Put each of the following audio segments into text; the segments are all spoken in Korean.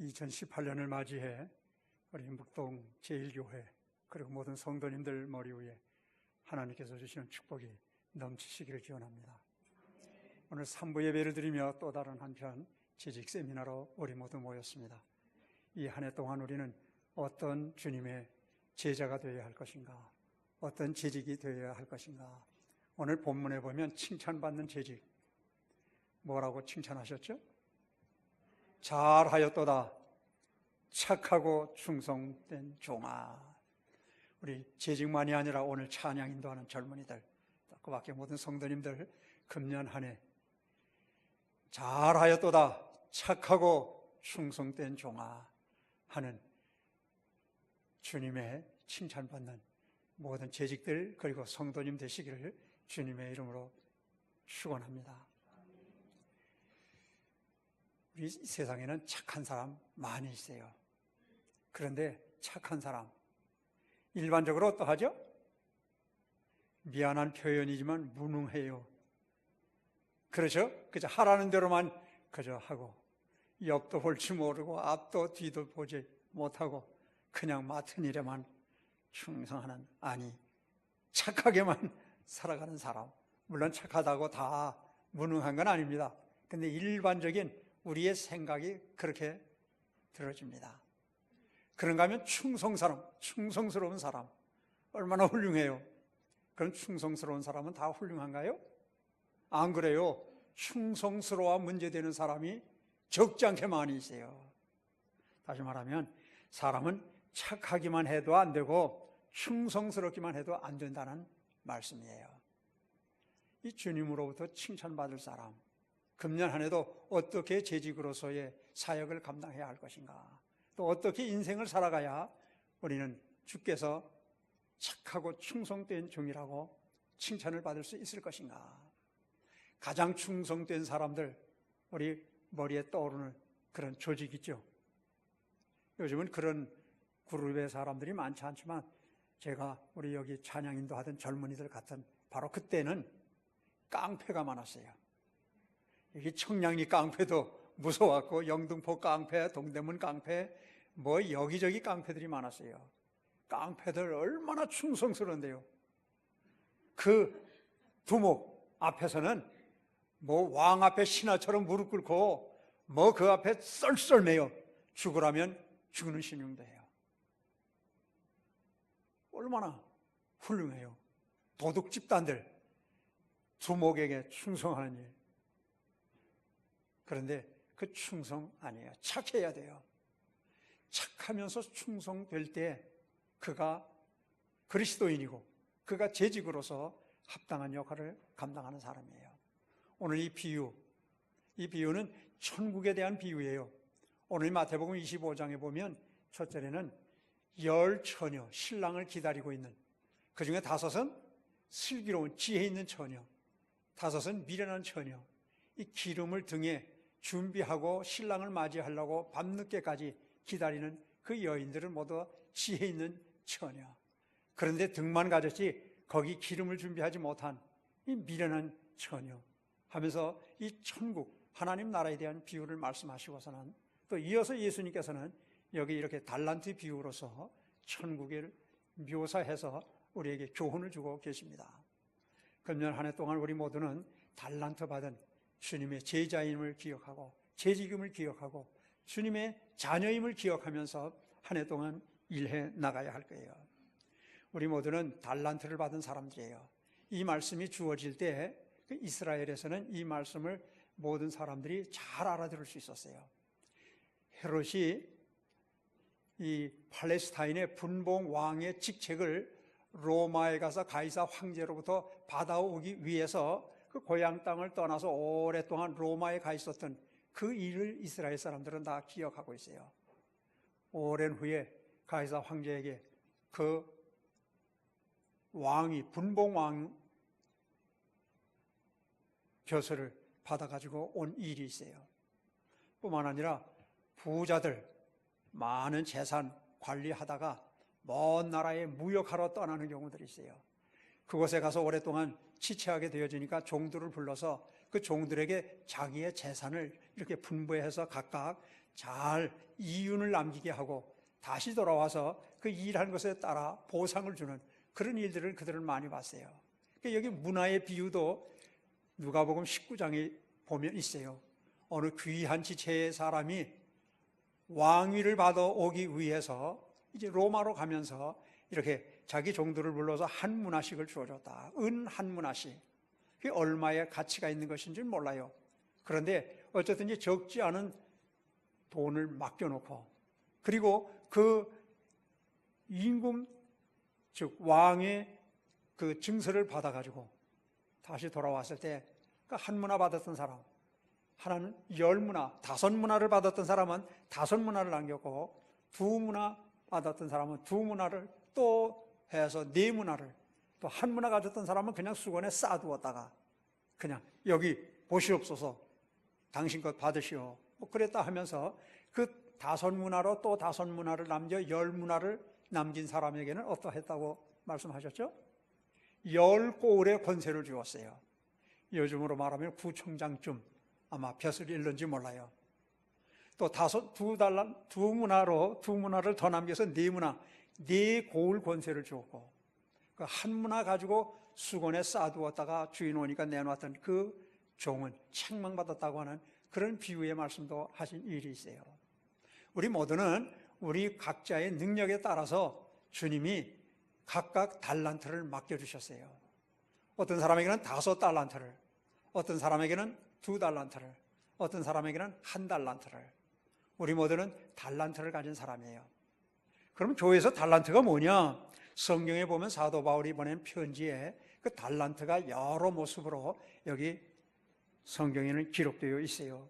2018년을 맞이해 우리 묵동 제1교회 그리고 모든 성도님들 머리 위에 하나님께서 주시는 축복이 넘치시기를 기원합니다. 오늘 3부 예배를 드리며 또 다른 한편 재직 세미나로 우리 모두 모였습니다. 이 한 해 동안 우리는 어떤 주님의 제자가 되어야 할 것인가, 어떤 재직이 되어야 할 것인가. 오늘 본문에 보면 칭찬받는 재직, 뭐라고 칭찬하셨죠? 잘하였도다 착하고 충성된 종아. 우리 재직만이 아니라 오늘 찬양 인도하는 젊은이들, 그 밖에 모든 성도님들 금년 한 해 잘하였도다 착하고 충성된 종아 하는 주님의 칭찬받는 모든 재직들 그리고 성도님 되시기를 주님의 이름으로 축원합니다. 우리 세상에는 착한 사람 많이 있어요. 그런데 착한 사람 일반적으로 어떠하죠? 미안한 표현이지만 무능해요. 그렇죠? 그저 하라는 대로만 그저 하고 옆도 볼지 모르고 앞도 뒤도 보지 못하고 그냥 맡은 일에만 충성하는, 아니 착하게만 살아가는 사람. 물론 착하다고 다 무능한 건 아닙니다. 근데 일반적인 우리의 생각이 그렇게 들어집니다. 그런가 하면 충성스러운 사람 얼마나 훌륭해요. 그럼 충성스러운 사람은 다 훌륭한가요? 안 그래요. 충성스러워 문제되는 사람이 적지 않게 많이 있어요. 다시 말하면 사람은 착하기만 해도 안 되고 충성스럽기만 해도 안 된다는 말씀이에요. 이 주님으로부터 칭찬받을 사람, 금년 한 해도 어떻게 재직으로서의 사역을 감당해야 할 것인가, 또 어떻게 인생을 살아가야 우리는 주께서 착하고 충성된 종이라고 칭찬을 받을 수 있을 것인가. 가장 충성된 사람들, 우리 머리에 떠오르는 그런 조직 있죠. 요즘은 그런 그룹의 사람들이 많지 않지만 제가 우리 여기 찬양인도 하던 젊은이들 같은 바로 그때는 깡패가 많았어요. 여기 청량리 깡패도 무서웠고 영등포 깡패, 동대문 깡패, 뭐 여기저기 깡패들이 많았어요. 깡패들 얼마나 충성스러운데요. 그 두목 앞에서는 뭐 왕 앞에 신하처럼 무릎 꿇고 뭐 그 앞에 썰썰매요. 죽으라면 죽는 신용도 해요. 얼마나 훌륭해요. 도둑 집단들 두목에게 충성하는 일. 그런데 그 충성 아니에요. 착해야 돼요. 착하면서 충성될 때 그가 그리스도인이고 그가 재직으로서 합당한 역할을 감당하는 사람이에요. 오늘 이 비유는 천국에 대한 비유예요. 오늘 마태복음 25장에 보면 첫 절에는 10 처녀, 신랑을 기다리고 있는, 그 중에 5은 슬기로운 지혜 있는 처녀, 5은 미련한 처녀, 이 기름을 등에 준비하고 신랑을 맞이하려고 밤늦게까지 기다리는 그 여인들은 모두 지혜 있는 처녀. 그런데 등만 가졌지 거기 기름을 준비하지 못한 이 미련한 처녀 하면서 이 천국 하나님 나라에 대한 비유를 말씀하시고서는 또 이어서 예수님께서는 여기 이렇게 달란트 비유로서 천국을 묘사해서 우리에게 교훈을 주고 계십니다. 금년 한 해 동안 우리 모두는 달란트 받은 주님의 제자임을 기억하고 재직임을 기억하고 주님의 자녀임을 기억하면서 한 해 동안 일해 나가야 할 거예요. 우리 모두는 달란트를 받은 사람들이에요. 이 말씀이 주어질 때 이스라엘에서는 이 말씀을 모든 사람들이 잘 알아들을 수 있었어요. 헤롯이 이 팔레스타인의 분봉 왕의 직책을 로마에 가서 가이사 황제로부터 받아오기 위해서 그 고향 땅을 떠나서 오랫동안 로마에 가 있었던 그 일을 이스라엘 사람들은 다 기억하고 있어요. 오랜 후에 가이사 황제에게 그 왕이 분봉 왕 벼슬을 받아가지고 온 일이 있어요. 뿐만 아니라 부자들 많은 재산 관리하다가 먼 나라에 무역하러 떠나는 경우들이 있어요. 그곳에 가서 오랫동안 지체하게 되어지니까 종들을 불러서 그 종들에게 자기의 재산을 이렇게 분배해서 각각 잘 이윤을 남기게 하고 다시 돌아와서 그 일한 것에 따라 보상을 주는 그런 일들을 그들은 많이 봤어요. 그러니까 여기 문화의 비유도 누가복음 19장에 보면 있어요. 어느 귀한 지체의 사람이 왕위를 받아 오기 위해서 이제 로마로 가면서 이렇게 자기 종들을 불러서 한 문화씩을 주어줬다. 은 한 문화씩. 그게 얼마의 가치가 있는 것인지는 몰라요. 그런데 어쨌든 이제 적지 않은 돈을 맡겨놓고, 그리고 그 임금, 즉 왕의 그 증서를 받아가지고 다시 돌아왔을 때 그 한 문화 받았던 사람, 하나는 10문화, 5문화를 받았던 사람은 5문화를 남겼고, 2문화 받았던 사람은 2문화를 또 해서 4문화를, 또 1문화 가졌던 사람은 그냥 수건에 싸두었다가 그냥 여기 보시옵소서, 당신 것 받으시오, 뭐 그랬다 하면서 그 5문화로 또 5문화를 남겨 10문화를 남긴 사람에게는 어떠했다고 말씀하셨죠? 10고을의 권세를 주었어요. 요즘으로 말하면 구청장쯤 아마 벼슬 잃는지 몰라요. 또 2문화를 더 남겨서 4문화, 4고을 권세를 주었고, 그 1문화 가지고 수건에 싸두었다가 주인 오니까 내놓았던 그 종은 책망받았다고 하는 그런 비유의 말씀도 하신 일이 있어요. 우리 모두는 우리 각자의 능력에 따라서 주님이 각각 달란트를 맡겨주셨어요. 어떤 사람에게는 5달란트를, 어떤 사람에게는 2달란트를, 어떤 사람에게는 1달란트를. 우리 모두는 달란트를 가진 사람이에요. 그럼 교회에서 달란트가 뭐냐? 성경에 보면 사도 바울이 보낸 편지에 그 달란트가 여러 모습으로 여기 성경에는 기록되어 있어요.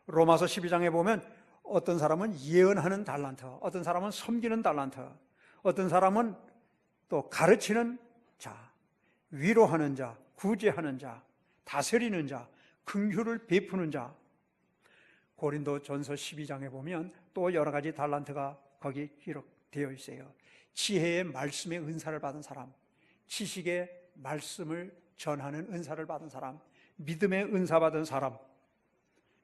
로마서 12장에 보면 어떤 사람은 예언하는 달란트, 어떤 사람은 섬기는 달란트, 어떤 사람은 또 가르치는 자, 위로하는 자, 구제하는 자, 다스리는 자, 긍휼을 베푸는 자. 고린도전서 12장에 보면 또 여러 가지 달란트가 거기 기록되어 있어요. 지혜의 말씀의 은사를 받은 사람, 지식의 말씀을 전하는 은사를 받은 사람, 믿음의 은사 받은 사람,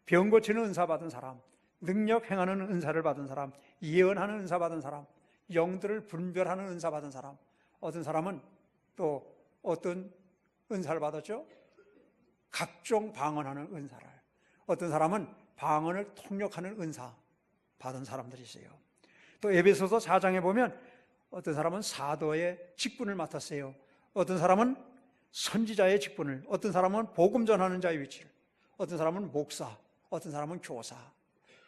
병 고치는 은사 받은 사람, 능력 행하는 은사를 받은 사람, 예언하는 은사 받은 사람, 영들을 분별하는 은사 받은 사람. 어떤 사람은 또 어떤 은사를 받았죠? 각종 방언하는 은사를. 어떤 사람은 방언을 통역하는 은사 받은 사람들이 있어요. 또 에베소서 4장에 보면 어떤 사람은 사도의 직분을 맡았어요. 어떤 사람은 선지자의 직분을, 어떤 사람은 복음 전하는 자의 위치를, 어떤 사람은 목사, 어떤 사람은 교사.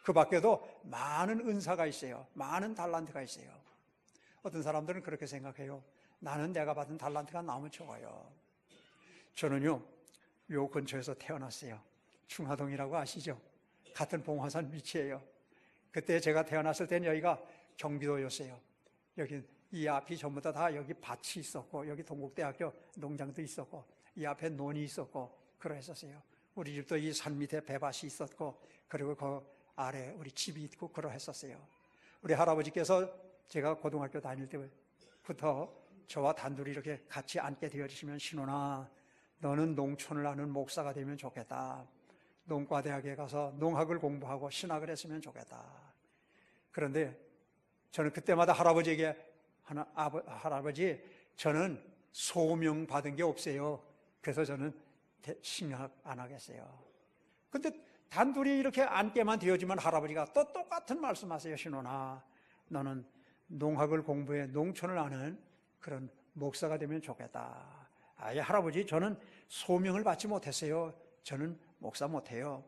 그 밖에도 많은 은사가 있어요. 많은 달란트가 있어요. 어떤 사람들은 그렇게 생각해요. 나는 내가 받은 달란트가 너무 적어요. 저는요, 요 근처에서 태어났어요. 충하동이라고 아시죠? 같은 봉화산 위치예요. 그때 제가 태어났을 때는 여기가 경기도였어요. 여기 이 앞이 전부 다 여기 밭이 있었고, 여기 동국대학교 농장도 있었고, 이 앞에 논이 있었고 그러했었어요. 우리 집도 이 산 밑에 배밭이 있었고, 그리고 그 아래 우리 집이 있고 그러했었어요. 우리 할아버지께서 제가 고등학교 다닐 때부터 저와 단둘이 이렇게 같이 앉게 되어주시면, 신혼아, 너는 농촌을 아는 목사가 되면 좋겠다. 농과대학에 가서 농학을 공부하고 신학을 했으면 좋겠다. 그런데 저는 그때마다 할아버지에게, 할아버지, 저는 소명 받은 게 없어요. 그래서 저는 신학 안 하겠어요. 근데 단둘이 이렇게 앉게만 되어지면 할아버지가 또 똑같은 말씀하세요. 신혼아, 너는 농학을 공부해 농촌을 아는 그런 목사가 되면 좋겠다. 아예 할아버지, 저는 소명을 받지 못했어요. 저는 목사 못해요.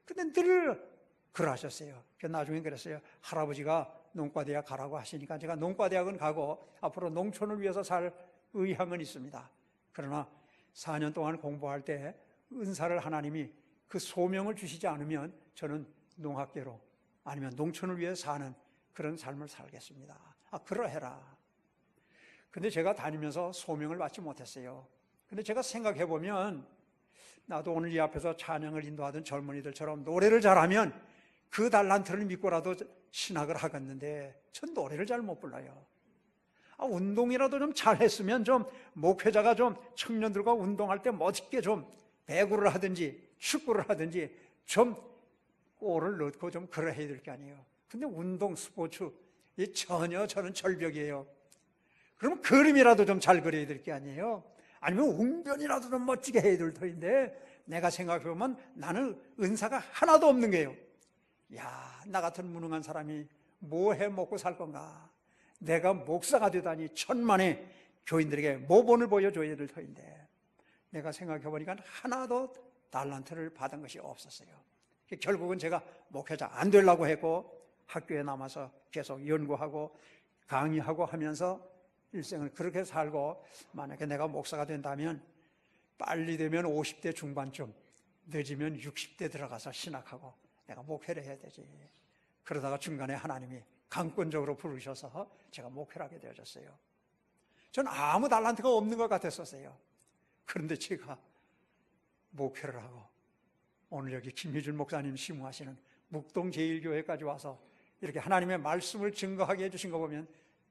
근데 늘 그러하셨어요. 나중에 그랬어요. 할아버지가 농과대학 가라고 하시니까 제가 농과대학은 가고 앞으로 농촌을 위해서 살 의향은 있습니다. 그러나 4년 동안 공부할 때 은사를 하나님이 그 소명을 주시지 않으면 저는 농학계로 아니면 농촌을 위해 사는 그런 삶을 살겠습니다. 그러해라. 근데 제가 다니면서 소명을 받지 못했어요. 근데 제가 생각해 보면, 나도 오늘 이 앞에서 찬양을 인도하던 젊은이들처럼 노래를 잘하면 그 달란트를 믿고라도 신학을 하겠는데, 전 노래를 잘 못 불러요. 운동이라도 좀 잘했으면, 좀 목회자가 좀 청년들과 운동할 때 멋있게 좀 배구를 하든지 축구를 하든지 좀 골을 넣고 좀 그래야 될 게 아니에요. 근데 운동, 스포츠 전혀 저는 절벽이에요. 그럼 그림이라도 좀 잘 그려야 될 게 아니에요. 아니면 웅변이라도 좀 멋지게 해야 될 터인데 내가 생각해보면 나는 은사가 하나도 없는 거예요. 야, 나 같은 무능한 사람이 뭐 해 먹고 살 건가? 내가 목사가 되다니 천만에 교인들에게 모본을 보여줘야 될 터인데 내가 생각해보니까 하나도 달란트를 받은 것이 없었어요. 결국은 제가 목회자 안 되려고 했고 학교에 남아서 계속 연구하고 강의하고 하면서 일생을 그렇게 살고 만약에 내가 목사가 된다면 빨리 되면 50대 중반쯤 늦으면 60대 들어가서 신학하고 내가 목회를 해야 되지. 그러다가 중간에 하나님이 강권적으로 부르셔서 제가 목회를 하게 되어졌어요. 저는 아무 달란트가 없는 것 같았었어요. 그런데 제가 목회를 하고 오늘 여기 김희준 목사님 시무하시는 묵동제일교회까지 와서 이렇게 하나님의 말씀을 증거하게 해주신 거 보면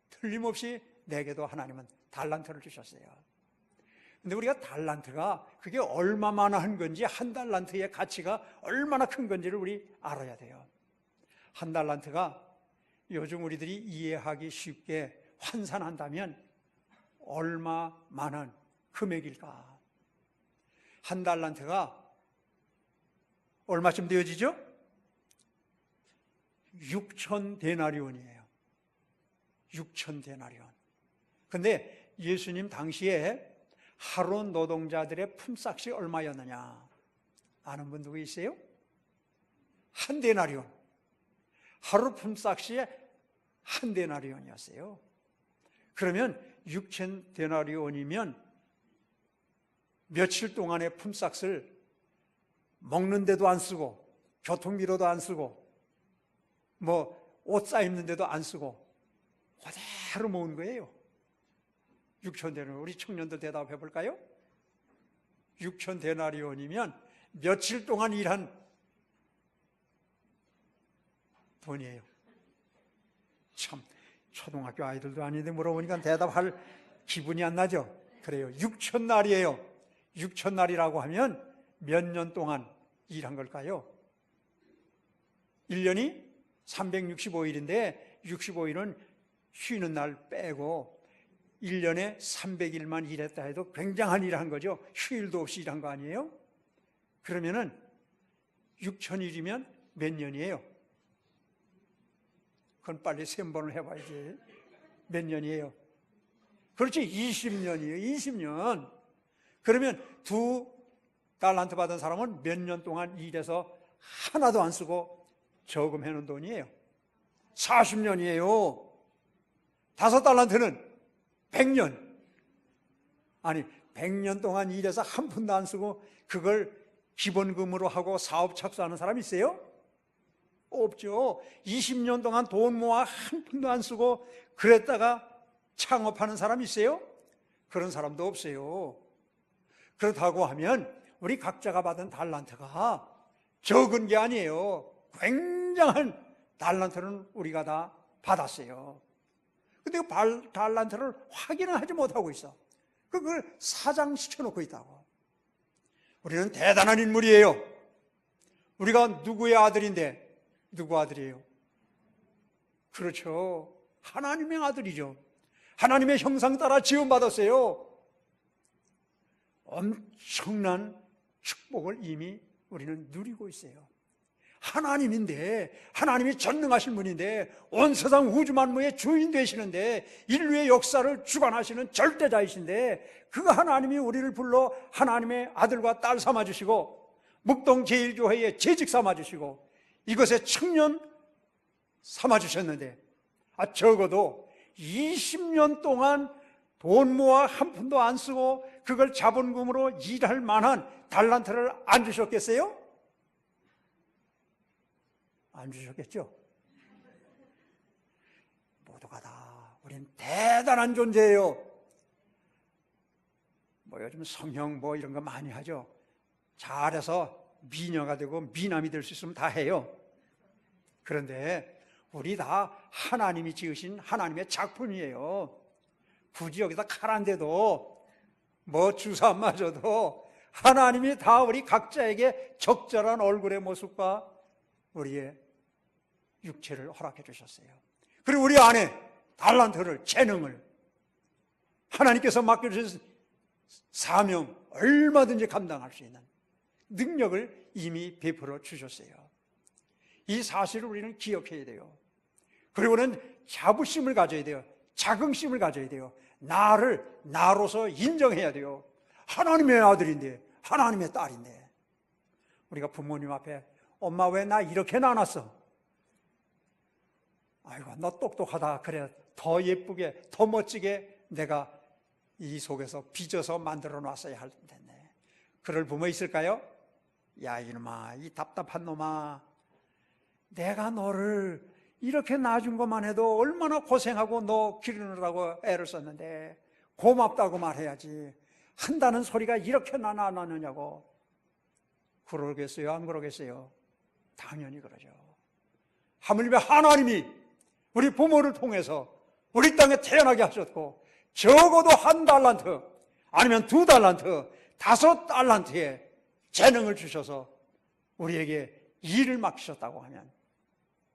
틀림없이 내게도 하나님은 달란트를 주셨어요. 근데 우리가 달란트가 그게 얼마나 한 건지, 한 달란트의 가치가 얼마나 큰 건지를 우리 알아야 돼요. 한 달란트가 요즘 우리들이 이해하기 쉽게 환산한다면 얼마만한 금액일까? 한 달란트가 얼마쯤 되어지죠? 6,000데나리온이에요. 6,000데나리온. 근데 예수님 당시에 하루 노동자들의 품삯이 얼마였느냐? 아는 분 누구 있어요? 한 데나리온. 하루 품삯이 한 데나리온이었어요. 그러면 6,000데나리온이면 며칠 동안의 품삯을 먹는 데도 안 쓰고 교통비로도 안 쓰고 옷 싸입는 데도 안 쓰고 그대로 모은 거예요. 6,000데나리온. 우리 청년들 대답해 볼까요? 6,000데나리온이면 며칠 동안 일한 돈이에요. 참, 초등학교 아이들도 아닌데 물어보니까 대답할 기분이 안 나죠? 그래요. 6,000날이에요. 6,000날이라고 하면 몇 년 동안 일한 걸까요? 1년이 365일인데 65일은 쉬는 날 빼고 1년에 300일만 일했다 해도 굉장한 일을 한 거죠. 휴일도 없이 일한 거 아니에요? 그러면은 6,000일이면 몇 년이에요? 그건 빨리 셈번을 해봐야지. 몇 년이에요? 그렇지, 20년이에요. 20년. 그러면 2달란트 받은 사람은 몇 년 동안 일해서 하나도 안 쓰고 저금해놓은 돈이에요? 40년이에요. 5달란트는 100년. 아니, 100년 동안 일해서 한 푼도 안 쓰고 그걸 기본금으로 하고 사업 착수하는 사람 있어요? 없죠. 20년 동안 돈 모아 한 푼도 안 쓰고 그랬다가 창업하는 사람 있어요? 그런 사람도 없어요. 그렇다고 하면 우리 각자가 받은 달란트가 적은 게 아니에요. 굉장한 달란트는 우리가 다 받았어요. 근데 그 달란트를 확인을 하지 못하고 있어. 그걸 사장시켜놓고 있다고. 우리는 대단한 인물이에요. 우리가 누구의 아들인데 누구 아들이에요? 그렇죠. 하나님의 아들이죠. 하나님의 형상 따라 지음받았어요. 엄청난 축복을 이미 우리는 누리고 있어요. 하나님인데, 하나님이 전능하신 분인데, 온 세상 우주 만물의 주인 되시는데, 인류의 역사를 주관하시는 절대자이신데, 그 하나님이 우리를 불러 하나님의 아들과 딸 삼아주시고, 묵동제일교회의 재직 삼아주시고, 이것의 청년 삼아주셨는데, 적어도 20년 동안 돈 모아 한 푼도 안 쓰고 그걸 자본금으로 일할 만한 달란트를 안 주셨겠어요? 안 주셨겠죠? 모두가 다 우린 대단한 존재예요. 요즘 성형 이런 거 많이 하죠. 잘해서 미녀가 되고 미남이 될 수 있으면 다 해요. 그런데 우리 다 하나님이 지으신 하나님의 작품이에요. 굳이 여기다 칼 안 대도 주사 안 맞아도 하나님이 다 우리 각자에게 적절한 얼굴의 모습과 우리의 육체를 허락해 주셨어요. 그리고 우리 안에 달란트를, 재능을, 하나님께서 맡겨주신 사명, 얼마든지 감당할 수 있는 능력을 이미 베풀어 주셨어요. 이 사실을 우리는 기억해야 돼요. 그리고는 자부심을 가져야 돼요. 자긍심을 가져야 돼요. 나를 나로서 인정해야 돼요. 하나님의 아들인데, 하나님의 딸인데. 우리가 부모님 앞에 엄마 왜 나 이렇게 낳았어? 아이고 너 똑똑하다. 그래 더 예쁘게 더 멋지게 내가 이 속에서 빚어서 만들어 놨어야 할 텐데. 그럴 부모 있을까요? 야 이놈아, 이 답답한 놈아, 내가 너를 이렇게 낳아준 것만 해도 얼마나 고생하고 너 기르느라고 애를 썼는데 고맙다고 말해야지. 한다는 소리가 이렇게 나나 안 하느냐고. 그러겠어요? 안 그러겠어요? 당연히 그러죠. 하물며 하나님이 우리 부모를 통해서 우리 땅에 태어나게 하셨고, 적어도 1달란트 아니면 2달란트 5달란트의 재능을 주셔서 우리에게 일을 맡기셨다고 하면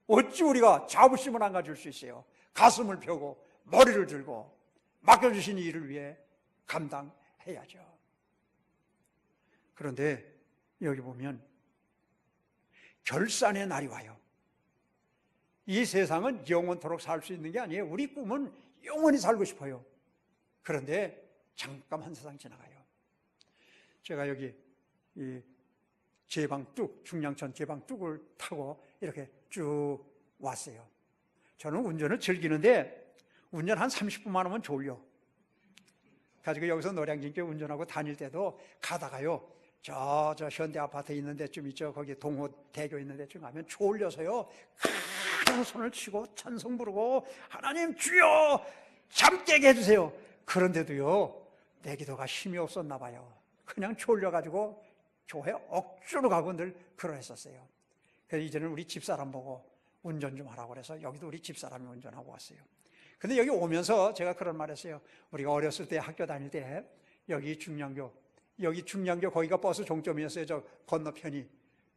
어찌 우리가 자부심을 안 가질 수 있어요? 가슴을 펴고 머리를 들고 맡겨주신 일을 위해 감당해야죠. 그런데 여기 보면 결산의 날이 와요. 이 세상은 영원토록 살 수 있는 게 아니에요. 우리 꿈은 영원히 살고 싶어요. 그런데 잠깐 한 세상 지나가요. 제가 여기 이 제방뚝, 중량천 제방뚝을 타고 이렇게 쭉 왔어요. 저는 운전을 즐기는데 운전 한 30분만 하면 졸려. 가지고 여기서 노량진께 운전하고 다닐 때도 가다가요, 저 현대 아파트 있는 데쯤 있죠. 거기 동호대교 있는 데쯤 가면 졸려서요, 큰 손을 치고 찬송 부르고 하나님 주여 잠 깨게 해주세요. 그런데도요, 내 기도가 힘이 없었나 봐요. 그냥 졸려가지고 교회 억지로 가고 늘 그러했었어요. 그래서 이제는 우리 집사람 보고 운전 좀 하라고 그래서 여기도 우리 집사람이 운전하고 왔어요. 근데 여기 오면서 제가 그런 말 했어요. 우리가 어렸을 때 학교 다닐 때 여기 중량교 거기가 버스 종점이었어요. 저 건너편이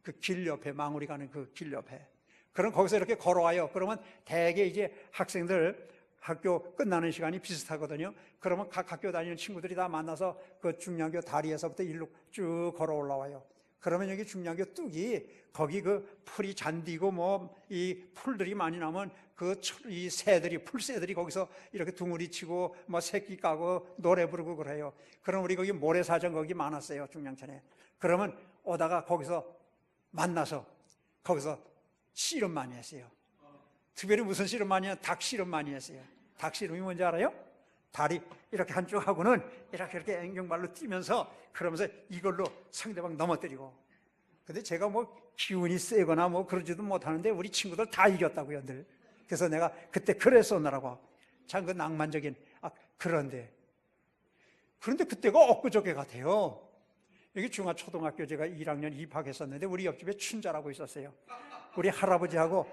그 길 옆에, 망우리 가는 그 길 옆에. 그럼 거기서 이렇게 걸어와요. 그러면 대개 이제 학생들 학교 끝나는 시간이 비슷하거든요. 그러면 각 학교 다니는 친구들이 다 만나서 그 중량교 다리에서부터 일로 쭉 걸어 올라와요. 그러면 여기 중량교 뚝이 거기 그 풀이 잔디고 뭐 이 풀들이 많이 나면 그 이 새들이, 풀새들이 거기서 이렇게 둥우리 치고 뭐 새끼 까고 노래 부르고 그래요. 그럼 우리 거기 모래사장 거기 많았어요. 중량천에. 그러면 오다가 거기서 만나서 거기서 씨름 많이 했어요. 특별히 무슨 씨름 많이 해요? 닭 씨름 많이 했어요. 닭 씨름이 뭔지 알아요? 다리 이렇게 한쪽 하고는 이렇게 앵경발로 뛰면서 그러면서 이걸로 상대방 넘어뜨리고. 근데 제가 뭐 기운이 세거나 뭐 그러지도 못하는데 우리 친구들 다 이겼다고요, 늘. 그래서 내가 그때 그랬었느라고. 참 그 낭만적인. 그런데 그때가 엊그저께 같아요. 여기 중화초등학교 제가 1학년 입학했었는데 우리 옆집에 춘자라고 있었어요. 우리 할아버지하고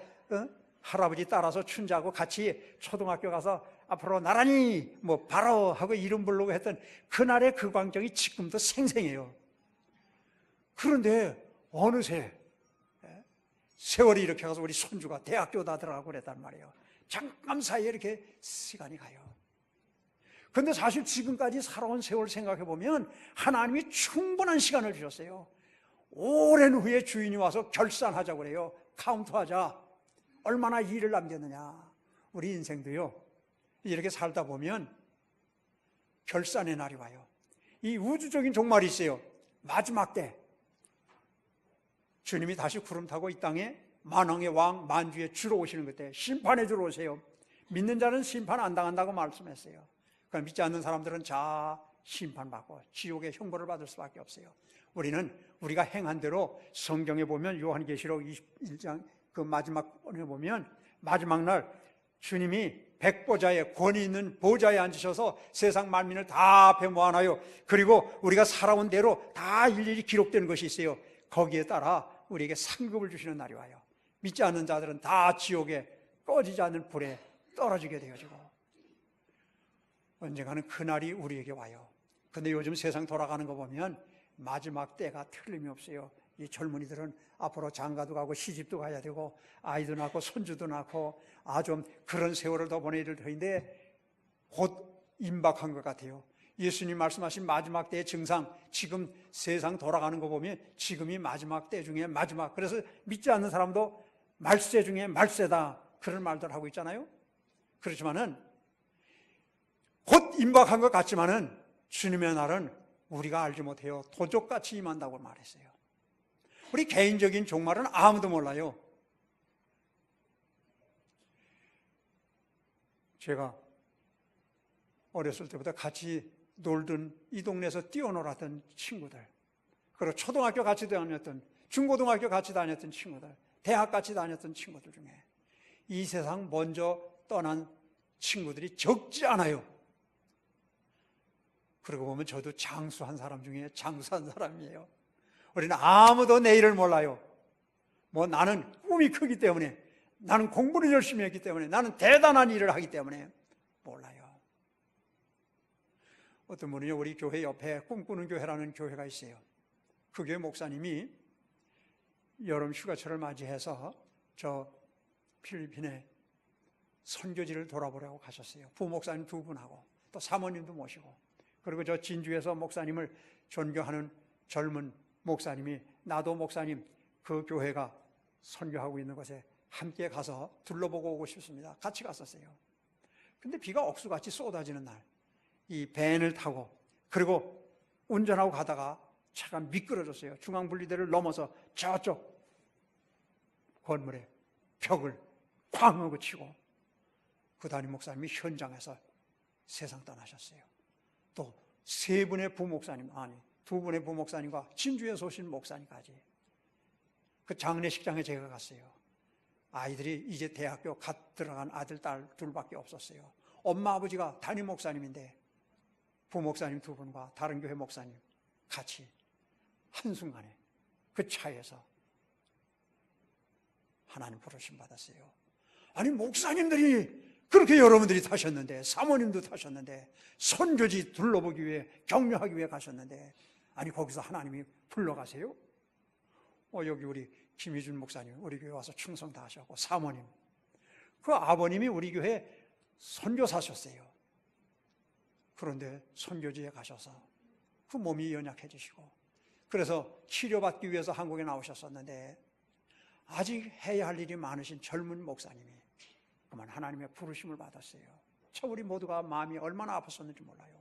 할아버지 따라서 춘자하고 같이 초등학교 가서 앞으로 나란히 뭐 바로 하고 이름 부르고 했던 그날의 그 광경이 지금도 생생해요. 그런데 어느새 세월이 이렇게 가서 우리 손주가 대학교 다 들어가고 그랬단 말이에요. 잠깐 사이에 이렇게 시간이 가요. 그런데 사실 지금까지 살아온 세월 생각해 보면 하나님이 충분한 시간을 주셨어요. 오랜 후에 주인이 와서 결산하자고 그래요. 카운트하자. 얼마나 일을 남겼느냐. 우리 인생도요, 이렇게 살다 보면 결산의 날이 와요. 이 우주적인 종말이 있어요. 마지막 때 주님이 다시 구름 타고 이 땅에 만왕의 왕 만주의 주로 오시는 그때 심판에 주로 오세요. 믿는 자는 심판 안 당한다고 말씀했어요. 그럼 믿지 않는 사람들은 자 심판받고 지옥의 형벌을 받을 수밖에 없어요. 우리가 행한 대로 성경에 보면 요한계시록 21장 그 마지막에 보면 마지막 날 주님이 백보자에 권위 있는 보좌에 앉으셔서 세상 만민을 다 앞에 모아놔요. 그리고 우리가 살아온 대로 다 일일이 기록되는 것이 있어요. 거기에 따라 우리에게 상급을 주시는 날이 와요. 믿지 않는 자들은 다 지옥에 꺼지지 않는 불에 떨어지게 되어지고 언젠가는 그날이 우리에게 와요. 근데 요즘 세상 돌아가는 거 보면 마지막 때가 틀림없어요. 이 젊은이들은 앞으로 장가도 가고 시집도 가야 되고 아이도 낳고 손주도 낳고 아주 그런 세월을 더 보내야 될 터인데 곧 임박한 것 같아요. 예수님 말씀하신 마지막 때의 증상, 지금 세상 돌아가는 거 보면 지금이 마지막 때 중에 마지막, 그래서 믿지 않는 사람도 말세 중에 말세다, 그런 말들 하고 있잖아요. 그렇지만은 곧 임박한 것 같지만은 주님의 날은 우리가 알지 못해요. 도적같이 임한다고 말했어요. 우리 개인적인 종말은 아무도 몰라요. 제가 어렸을 때부터 같이 놀던 이 동네에서 뛰어놀았던 친구들, 그리고 초등학교 같이 다녔던, 중고등학교 같이 다녔던 친구들, 대학 같이 다녔던 친구들 중에 이 세상 먼저 떠난 친구들이 적지 않아요. 그러고 보면 저도 장수한 사람 중에 장수한 사람이에요. 우리는 아무도 내일을 몰라요. 뭐 나는 꿈이 크기 때문에, 나는 공부를 열심히 했기 때문에, 나는 대단한 일을 하기 때문에 몰라요. 어떤 분은요, 우리 교회 옆에 꿈꾸는 교회라는 교회가 있어요. 그 교회 목사님이 여름 휴가철을 맞이해서 저 필리핀에 선교지를 돌아보려고 가셨어요. 부목사님 2분하고 또 사모님도 모시고, 그리고 저 진주에서 목사님을 존경하는 젊은 목사님이 나도 목사님 그 교회가 선교하고 있는 곳에 함께 가서 둘러보고 오고 싶습니다. 같이 갔었어요. 근데 비가 억수같이 쏟아지는 날, 이 밴을 타고 그리고 운전하고 가다가 차가 미끄러졌어요. 중앙분리대를 넘어서 저쪽 건물에 벽을 쾅 하고 치고 그 담임 목사님이 현장에서 세상 떠나셨어요. 또 3분의 부목사님, 아니 2분의 부목사님과 진주에서 오신 목사님까지. 그 장례식장에 제가 갔어요. 아이들이 이제 대학교 갓 들어간 아들, 딸 둘밖에 없었어요. 엄마, 아버지가 담임 목사님인데 부목사님 2분과 다른 교회 목사님 같이 한순간에 그 차에서 하나님 부르심 받았어요. 아니 목사님들이 그렇게 여러분들이 타셨는데, 사모님도 타셨는데, 선교지 둘러보기 위해, 격려하기 위해 가셨는데, 아니 거기서 하나님이 불러가세요? 여기 우리 김희준 목사님 우리 교회 와서 충성 다 하셨고, 사모님, 그 아버님이 우리 교회 선교사셨어요. 그런데 선교지에 가셔서 그 몸이 연약해지시고, 그래서 치료받기 위해서 한국에 나오셨었는데 아직 해야 할 일이 많으신 젊은 목사님이 그만 하나님의 부르심을 받았어요. 참 우리 모두가 마음이 얼마나 아팠었는지 몰라요.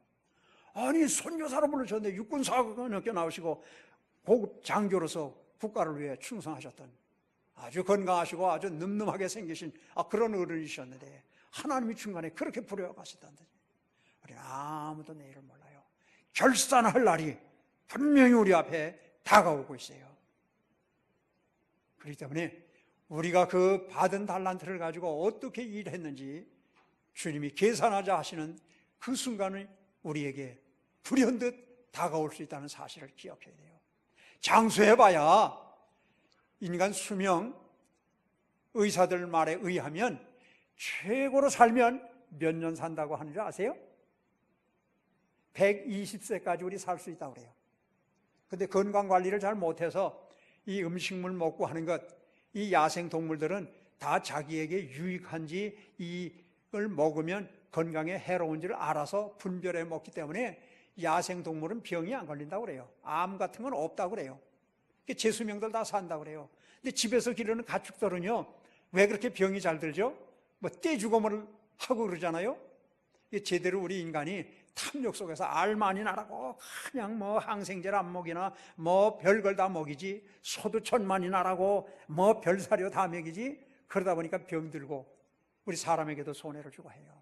아니 선교사로 부르셨는데 육군사관 넘게 나오시고 고급 장교로서 국가를 위해 충성하셨던 아주 건강하시고 아주 늠름하게 생기신 그런 어른이셨는데 하나님이 중간에 그렇게 부려가시던데 우리는 아무도 내일을 몰라요. 결산할 날이 분명히 우리 앞에 다가오고 있어요. 그렇기 때문에 우리가 그 받은 달란트를 가지고 어떻게 일했는지 주님이 계산하자 하시는 그 순간을 우리에게 불현듯 다가올 수 있다는 사실을 기억해야 돼요. 장수해봐야 인간 수명, 의사들 말에 의하면 최고로 살면 몇 년 산다고 하는 줄 아세요? 120세까지 우리 살 수 있다고 그래요. 근데 건강관리를 잘 못해서 이 음식물 먹고 하는 것, 이 야생동물들은 다 자기에게 유익한지 이걸 먹으면 건강에 해로운지를 알아서 분별해 먹기 때문에 야생동물은 병이 안 걸린다고 그래요. 암 같은 건 없다고 그래요. 제 수명들 다 산다고 그래요. 근데 집에서 기르는 가축들은요, 왜 그렇게 병이 잘 들죠? 뭐 떼주검을 하고 그러잖아요. 제대로 우리 인간이 탐욕 속에서 알 많이 나라고 그냥 뭐 항생제를 안 먹이나 뭐 별걸 다 먹이지, 소도 천만이 나라고 뭐 별사료 다 먹이지, 그러다 보니까 병들고 우리 사람에게도 손해를 주고 해요.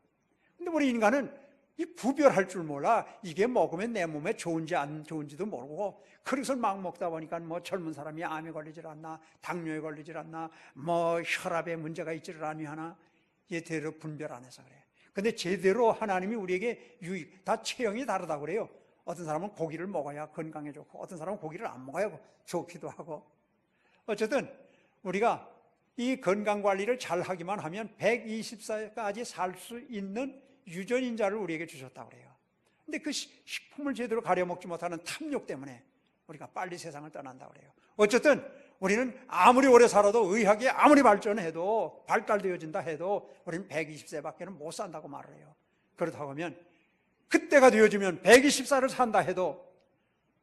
근데 우리 인간은 이 구별할 줄 몰라. 이게 먹으면 내 몸에 좋은지 안 좋은지도 모르고, 그래서 막 먹다 보니까 뭐 젊은 사람이 암에 걸리질 않나, 당뇨에 걸리질 않나, 뭐 혈압에 문제가 있지를 아니하나, 제대로 분별 안 해서 그래. 근데 제대로 하나님이 우리에게 다 체형이 다르다고 그래요. 어떤 사람은 고기를 먹어야 건강에 좋고, 어떤 사람은 고기를 안 먹어야 좋기도 하고. 어쨌든 우리가 이 건강관리를 잘 하기만 하면 120살까지 살 수 있는 유전인자를 우리에게 주셨다고 그래요. 근데 그 식품을 제대로 가려 먹지 못하는 탐욕 때문에 우리가 빨리 세상을 떠난다 그래요. 어쨌든 우리는 아무리 오래 살아도 의학이 아무리 발전해도 발달되어진다 해도 우리는 120세밖에는 못 산다고 말을 해요. 그렇다고 하면 그때가 되어지면 120살을 산다 해도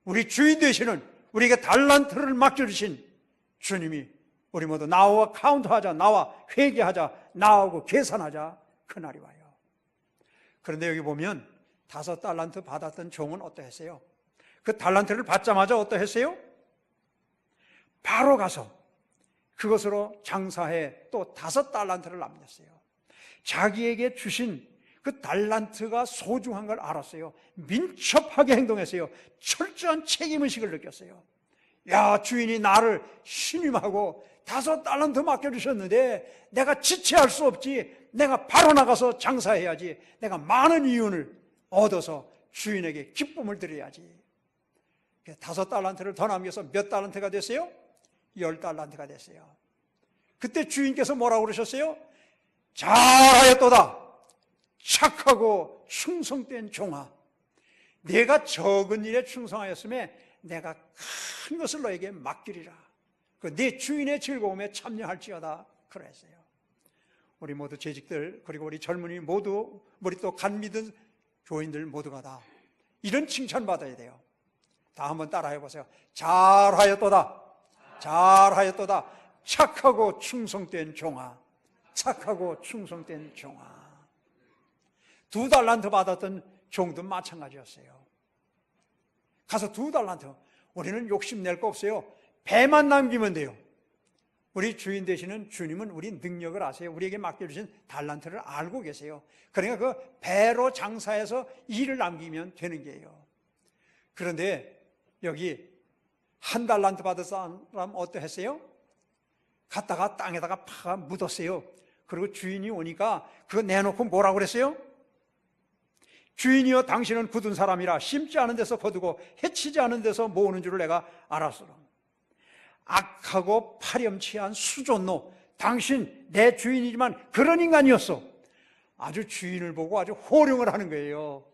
우리 주인 되시는 우리에게 달란트를 맡겨주신 주님이 우리 모두 나와 카운트하자, 나와 회개하자, 나하고 계산하자 그날이 와요. 그런데 여기 보면 5달란트 받았던 종은 어떠했어요? 그 달란트를 받자마자 어떠했어요? 바로 가서 그것으로 장사해 또 5달란트를 남겼어요. 자기에게 주신 그 달란트가 소중한 걸 알았어요. 민첩하게 행동했어요. 철저한 책임의식을 느꼈어요. 야, 주인이 나를 신임하고 5달란트 맡겨주셨는데 내가 지체할 수 없지. 내가 바로 나가서 장사해야지. 내가 많은 이윤을 얻어서 주인에게 기쁨을 드려야지. 5달란트를 더 남겨서 몇 달란트가 됐어요? 10달란트가 됐어요. 그때 주인께서 뭐라고 그러셨어요? 잘하였도다. 착하고 충성된 종아, 내가 적은 일에 충성하였음에 내가 큰 것을 너에게 맡기리라. 네 주인의 즐거움에 참여할지어다 그랬어요. 우리 모두 재직들 그리고 우리 젊은이 모두 우리 또 간 믿은 교인들 모두가 다 이런 칭찬받아야 돼요. 다 한번 따라해 보세요. 잘하였도다. 잘하였도다. 착하고 충성된 종아. 착하고 충성된 종아. 2달란트 받았던 종도 마찬가지였어요. 가서 2달란트. 우리는 욕심낼 거 없어요. 배만 남기면 돼요. 우리 주인 되시는 주님은 우리 능력을 아세요. 우리에게 맡겨주신 달란트를 알고 계세요. 그러니까 그 배로 장사해서 일을 남기면 되는 게예요. 그런데 여기 1달란트 받은 사람 어떠했어요? 갔다가 땅에다가 파가 묻었어요. 그리고 주인이 오니까 그거 내놓고 뭐라고 그랬어요? 주인이여, 당신은 굳은 사람이라 심지 않은 데서 거두고 해치지 않은 데서 모으는 줄을 내가 알았으나 악하고 파렴치한 수존노, 당신 내 주인이지만 그런 인간이었어. 아주 주인을 보고 아주 호령을 하는 거예요.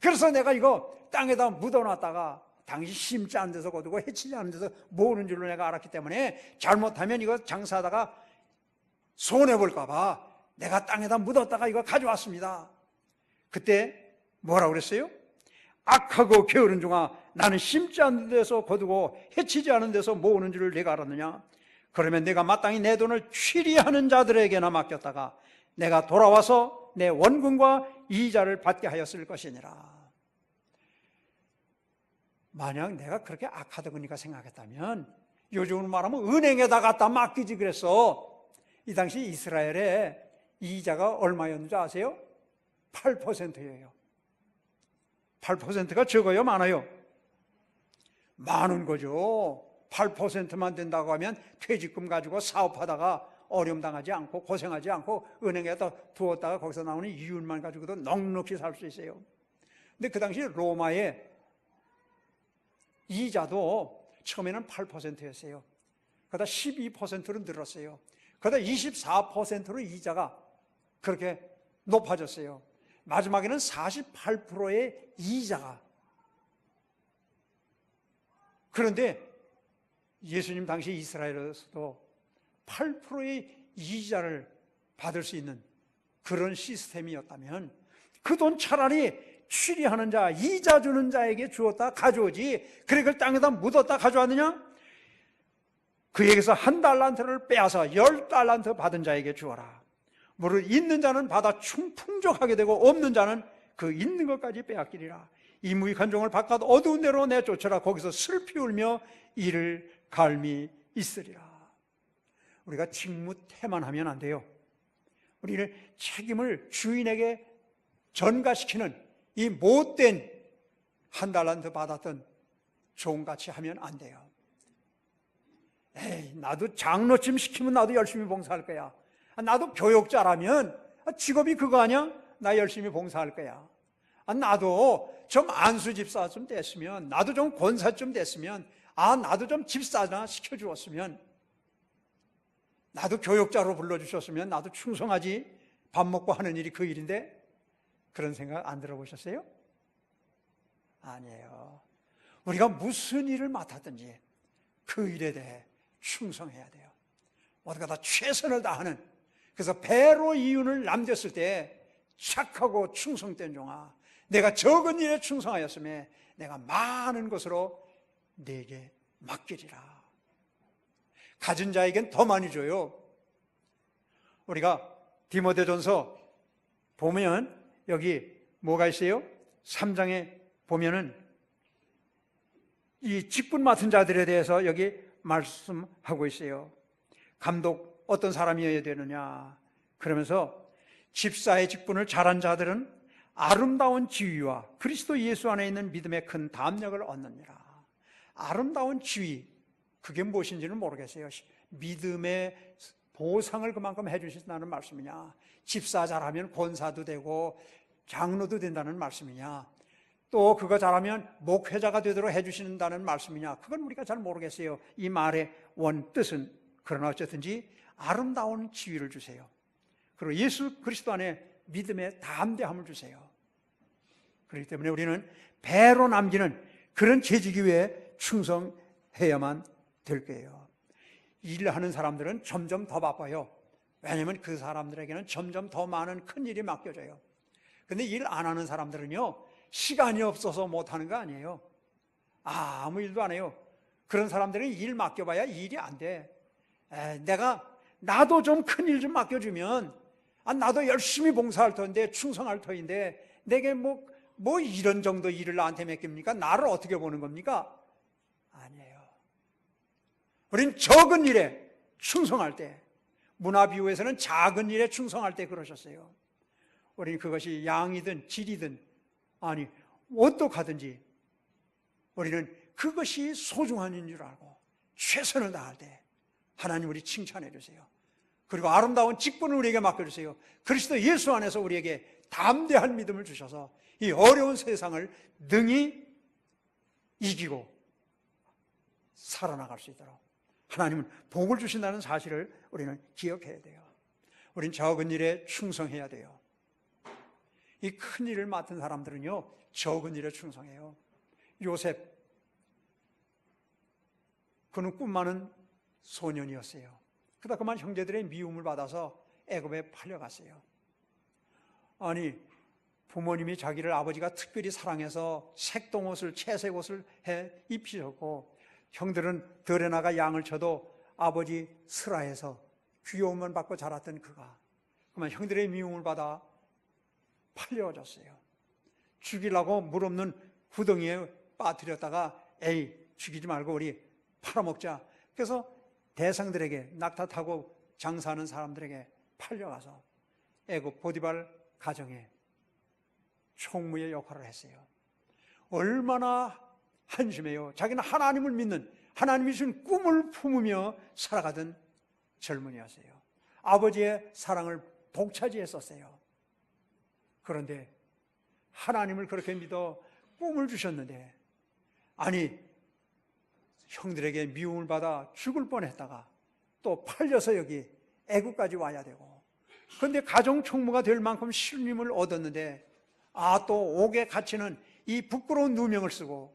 그래서 내가 이거 땅에다 묻어놨다가 당신 심지 않은 데서 거두고 해치지 않은 데서 모으는 줄로 내가 알았기 때문에 잘못하면 이거 장사하다가 손해볼까 봐 내가 땅에다 묻었다가 이거 가져왔습니다. 그때 뭐라고 그랬어요? 악하고 게으른 종아, 나는 심지 않는 데서 거두고 해치지 않은 데서 모으는 줄을 내가 알았느냐? 그러면 내가 마땅히 내 돈을 취리하는 자들에게나 맡겼다가 내가 돌아와서 내 원금과 이자를 받게 하였을 것이니라. 만약 내가 그렇게 악하다고니까 생각했다면 요즘으로 말하면 은행에다 갖다 맡기지 그랬어. 이 당시 이스라엘에 이자가 얼마였는지 아세요? 8%예요. 8%가 적어요, 많아요? 많은 거죠. 8%만 된다고 하면 퇴직금 가지고 사업하다가 어려움 당하지 않고 고생하지 않고 은행에다 두었다가 거기서 나오는 이윤만 가지고도 넉넉히 살 수 있어요. 근데 그 당시 로마의 이자도 처음에는 8%였어요. 그러다 12%로 늘었어요. 그러다 24%로 이자가 그렇게 높아졌어요. 마지막에는 48%의 이자가. 그런데 예수님 당시 이스라엘에서도 8%의 이자를 받을 수 있는 그런 시스템이었다면 그 돈 차라리 취리하는 자, 이자 주는 자에게 주었다 가져오지, 그래 그걸 땅에다 묻었다 가져왔느냐? 그에게서 1달란트를 빼앗아 10달란트 받은 자에게 주어라. 무릇 있는 자는 받아 풍족하게 되고 없는 자는 그 있는 것까지 빼앗기리라. 이 무익한 종을 바깥 어두운 데로 내쫓으라. 거기서 슬피 울며 이를 갈미 있으리라. 우리가 직무태만하면 안 돼요. 우리를 책임을 주인에게 전가시키는 이 못된 1달란트 받았던 종같이 하면 안 돼요. 에이, 나도 장로쯤 시키면 나도 열심히 봉사할 거야. 나도 교육자라면 직업이 그거 아니야? 나 열심히 봉사할 거야. 나도 좀 안수 집사 좀 됐으면, 나도 좀 권사 좀 됐으면, 나도 좀 집사나 시켜주었으면, 나도 교육자로 불러주셨으면 나도 충성하지. 밥 먹고 하는 일이 그 일인데. 그런 생각 안 들어보셨어요? 아니에요. 우리가 무슨 일을 맡았든지 그 일에 대해 충성해야 돼요. 어디가 다 최선을 다하는, 그래서 배로 이윤을 남겼을 때 착하고 충성된 종아, 내가 적은 일에 충성하였음에 내가 많은 것으로 내게 맡기리라. 가진 자에겐 더 많이 줘요. 우리가 디모데전서 보면 여기 뭐가 있어요? 3장에 보면은 이 직분 맡은 자들에 대해서 여기 말씀하고 있어요. 감독 어떤 사람이어야 되느냐 그러면서, 집사의 직분을 잘한 자들은 아름다운 지위와 그리스도 예수 안에 있는 믿음의 큰 담력을 얻느니라. 아름다운 지위, 그게 무엇인지는 모르겠어요. 믿음의 보상을 그만큼 해주신다는 말씀이냐, 집사 잘하면 권사도 되고 장로도 된다는 말씀이냐, 또 그거 잘하면 목회자가 되도록 해주신다는 말씀이냐, 그건 우리가 잘 모르겠어요, 이 말의 원뜻은. 그러나 어쨌든지 아름다운 지위를 주세요. 그리고 예수 그리스도 안에 믿음의 담대함을 주세요. 그렇기 때문에 우리는 배로 남기는 그런 재직이 위해 충성해야만 될 거예요. 일하는 사람들은 점점 더 바빠요. 왜냐하면 그 사람들에게는 점점 더 많은 큰 일이 맡겨져요. 근데 일 안 하는 사람들은요, 시간이 없어서 못하는 거 아니에요. 아무 일도 안 해요. 그런 사람들은 일 맡겨봐야 일이 안 돼. 나도 좀 큰 일 좀 맡겨주면, 나도 열심히 봉사할 터인데, 충성할 터인데, 내게 뭐 이런 정도 일을 나한테 맡깁니까? 나를 어떻게 보는 겁니까? 아니에요. 우린 적은 일에 충성할 때, 문화비유에서는 작은 일에 충성할 때 그러셨어요. 우리는 그것이 양이든 질이든 아니 어떡하든지 우리는 그것이 소중한 일인 줄 알고 최선을 다할 때 하나님 우리 칭찬해 주세요. 그리고 아름다운 직분을 우리에게 맡겨주세요. 그리스도 예수 안에서 우리에게 담대한 믿음을 주셔서 이 어려운 세상을 능히 이기고 살아나갈 수 있도록 하나님은 복을 주신다는 사실을 우리는 기억해야 돼요. 우린 적은 일에 충성해야 돼요. 이 큰 일을 맡은 사람들은요, 적은 일에 충성해요. 요셉, 그는 꿈 많은 소년이었어요. 그러다 그만 형제들의 미움을 받아서 애굽에 팔려갔어요. 아니, 부모님이 자기를 아버지가 특별히 사랑해서 색동옷을, 채색옷을 해 입히셨고, 형들은 들에 나가 양을 쳐도 아버지 슬하해서 귀여움만 받고 자랐던 그가 그만 형들의 미움을 받아 팔려졌어요. 죽이려고 물 없는 구덩이에 빠뜨렸다가 에이, 죽이지 말고 우리 팔아먹자. 그래서 대상들에게, 낙타 타고 장사하는 사람들에게 팔려가서 애굽 보디발 가정에 총무의 역할을 했어요. 얼마나 한심해요. 자기는 하나님을 믿는, 하나님이 주신 꿈을 품으며 살아가던 젊은이였어요. 아버지의 사랑을 독차지했었어요. 그런데 하나님을 그렇게 믿어 꿈을 주셨는데, 아니, 형들에게 미움을 받아 죽을 뻔했다가 또 팔려서 여기 애국까지 와야 되고, 그런데 가정 총무가 될 만큼 신임을 얻었는데, 또 옥에 갇히는 이 부끄러운 누명을 쓰고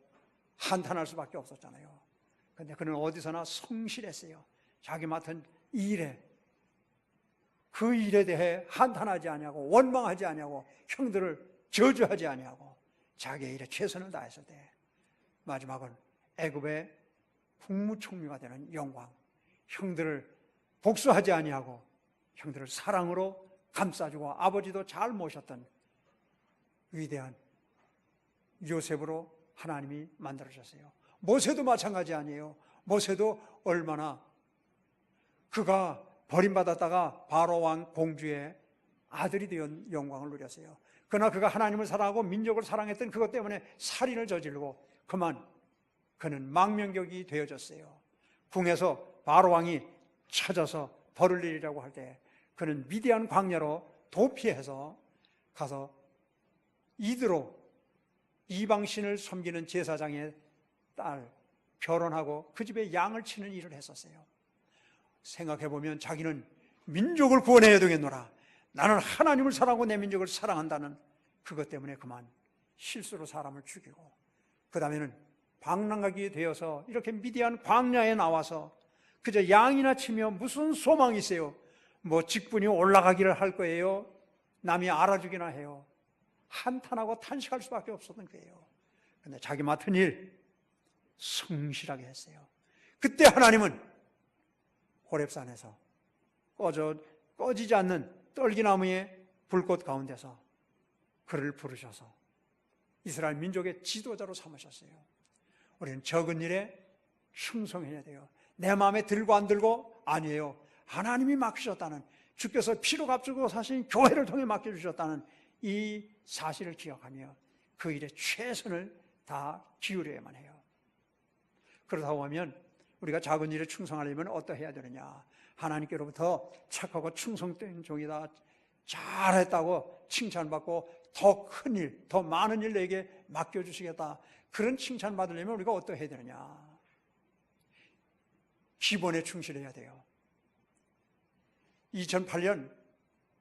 한탄할 수밖에 없었잖아요. 그런데 그는 어디서나 성실했어요. 자기 맡은 일에, 그 일에 대해 한탄하지 아니하고 원망하지 아니하고 형들을 저주하지 아니하고 자기의 일에 최선을 다했을 때 마지막은 애굽의 국무총리가 되는 영광, 형들을 복수하지 아니하고 형들을 사랑으로 감싸주고 아버지도 잘 모셨던 위대한 요셉으로 하나님이 만들어졌어요. 모세도 마찬가지 아니에요. 모세도 얼마나 그가 버림받았다가 바로 왕 공주의 아들이 되어 영광을 누렸어요. 그러나 그가 하나님을 사랑하고 민족을 사랑했던 그것 때문에 살인을 저지르고 그만 그는 망명격이 되어졌어요. 궁에서 바로 왕이 찾아서 벌을 내리라고 할 때 그는 미디안 광야로 도피해서 가서 이드로 이방신을 섬기는 제사장의 딸 결혼하고 그 집에 양을 치는 일을 했었어요. 생각해보면 자기는 민족을 구원해야 되겠노라, 나는 하나님을 사랑하고 내 민족을 사랑한다는 그것 때문에 그만 실수로 사람을 죽이고 그 다음에는 방랑하게 되어서 이렇게 미디안 광야에 나와서 그저 양이나 치며 무슨 소망이 있어요? 뭐 직분이 올라가기를 할 거예요? 남이 알아주기나 해요? 한탄하고 탄식할 수밖에 없었던 거예요. 근데 자기 맡은 일 성실하게 했어요. 그때 하나님은 호렙산에서 꺼지지 않는 떨기나무의 불꽃 가운데서 그를 부르셔서 이스라엘 민족의 지도자로 삼으셨어요. 우리는 적은 일에 충성해야 돼요. 내 마음에 들고 안 들고 아니에요. 하나님이 맡기셨다는, 주께서 피로 값주고 사신 교회를 통해 맡겨주셨다는 이 사실을 기억하며 그 일에 최선을 다 기울여야만 해요. 그렇다고 하면 우리가 작은 일에 충성하려면 어떠해야 되느냐? 하나님께로부터 착하고 충성된 종이다, 잘했다고 칭찬받고 더 큰 일, 더 많은 일 내게 맡겨주시겠다, 그런 칭찬 받으려면 우리가 어떠해야 되느냐? 기본에 충실해야 돼요. 2008년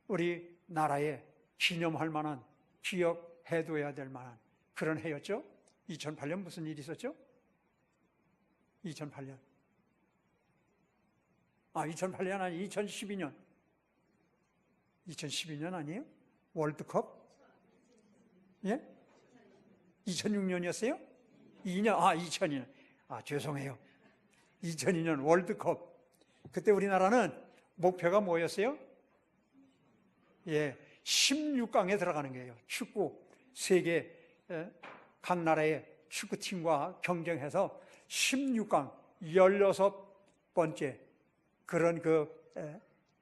우리 나라에 기념할 만한, 기억해둬야 될 만한 그런 해였죠. 2008년 무슨 일이 있었죠? 2008년 2008년 아니 2012년 2012년 아니에요? 월드컵? 예? 2006년이었어요? 2002년. 죄송해요. 2002년 월드컵. 그때 우리나라는 목표가 뭐였어요? 16강에 들어가는 거예요. 축구 세계 각 나라의 축구팀과 경쟁해서 16강 16번째 그런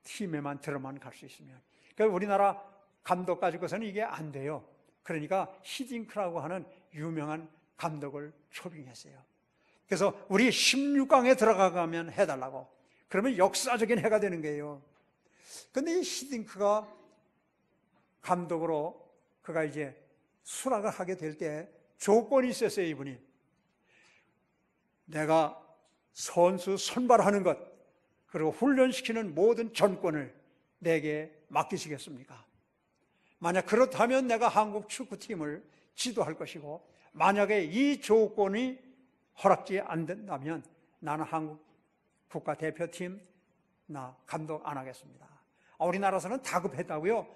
팀에만 들어만 갈 수 있으면. 그러니까 우리나라 감독 가지고서는 이게 안 돼요. 그러니까 히딩크라고 하는 유명한 감독을 초빙했어요. 그래서 우리 16강에 들어가면 해달라고. 그러면 역사적인 해가 되는 거예요. 그런데 이 히딩크가 감독으로 그가 이제 수락을 하게 될 때 조건이 있었어요. 이분이 내가 선수 선발하는 것 그리고 훈련시키는 모든 전권을 내게 맡기시겠습니까? 만약 그렇다면 내가 한국 축구팀을 지도할 것이고, 만약에 이 조건이 허락지 안 된다면 나는 한국 국가대표팀 나 감독 안 하겠습니다. 우리나라에서는 다급했다고요?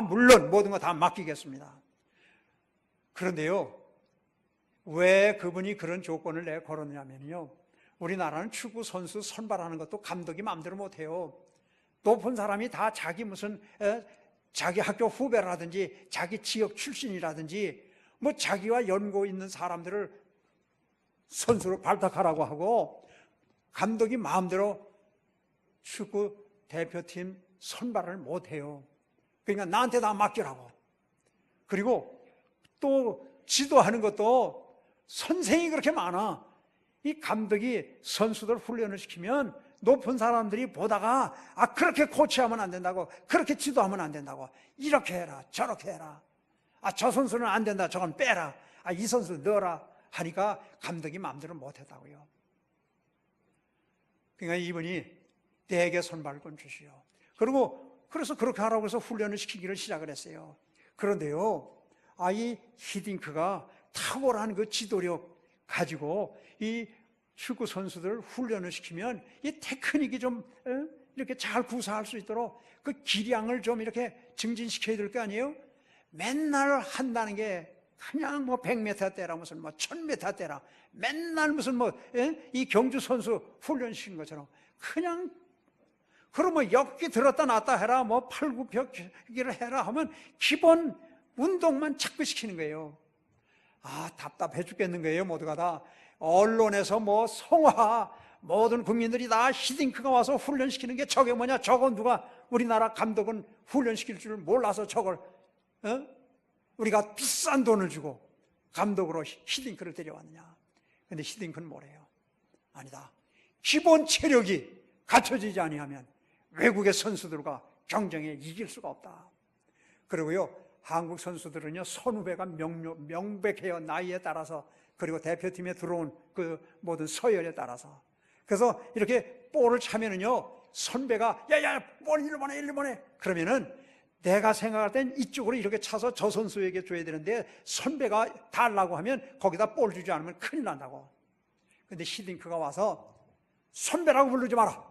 물론 모든 거 다 맡기겠습니다. 그런데요, 왜 그분이 그런 조건을 내가 걸었냐면요, 우리나라는 축구 선수 선발하는 것도 감독이 마음대로 못해요. 높은 사람이 다 자기 자기 학교 후배라든지 자기 지역 출신이라든지 뭐 자기와 연고 있는 사람들을 선수로 발탁하라고 하고, 감독이 마음대로 축구 대표팀 선발을 못해요. 그러니까 나한테 다 맡기라고. 그리고 또 지도하는 것도 선생이 그렇게 많아. 이 감독이 선수들 훈련을 시키면 높은 사람들이 보다가 그렇게 코치하면 안 된다고, 그렇게 지도하면 안 된다고, 이렇게 해라 저렇게 해라, 저 선수는 안 된다, 저건 빼라, 이 선수 넣어라 하니까 감독이 마음대로 못했다고요. 그러니까 이분이 내게 선발권 주시오. 그래서 그렇게 하라고 해서 훈련을 시키기를 시작을 했어요. 그런데요, 이 히딩크가 탁월한 그 지도력 가지고 이 축구 선수들 훈련을 시키면 이 테크닉이 좀 이렇게 잘 구사할 수 있도록 그 기량을 좀 이렇게 증진시켜야 될 거 아니에요? 맨날 한다는 게 그냥 100m 때라 무슨 1000m 때라 맨날 무슨 이 경주 선수 훈련시킨 것처럼 그냥, 그러면 역기 들었다 놨다 해라, 팔굽혀펴기를 해라 하면 기본 운동만 자꾸 시키는 거예요. 답답해 죽겠는 거예요. 모두가 다 언론에서 성화 모든 국민들이 다 히딩크가 와서 훈련시키는 게 저게 뭐냐, 저거 누가 우리나라 감독은 훈련시킬 줄 몰라서 저걸 우리가 비싼 돈을 주고 감독으로 히딩크를 데려왔느냐. 근데 히딩크는 뭐래요? 아니다, 기본 체력이 갖춰지지 아니하면 외국의 선수들과 경쟁에 이길 수가 없다. 그리고요, 한국 선수들은요, 선후배가 명백해요. 나이에 따라서, 그리고 대표팀에 들어온 그 모든 서열에 따라서. 그래서 이렇게 볼을 차면은요, 선배가 볼 일로 보내 그러면은 내가 생각할 땐 이쪽으로 이렇게 차서 저 선수에게 줘야 되는데 선배가 달라고 하면 거기다 볼 주지 않으면 큰일 난다고. 근데 히딩크가 와서 선배라고 부르지 마라.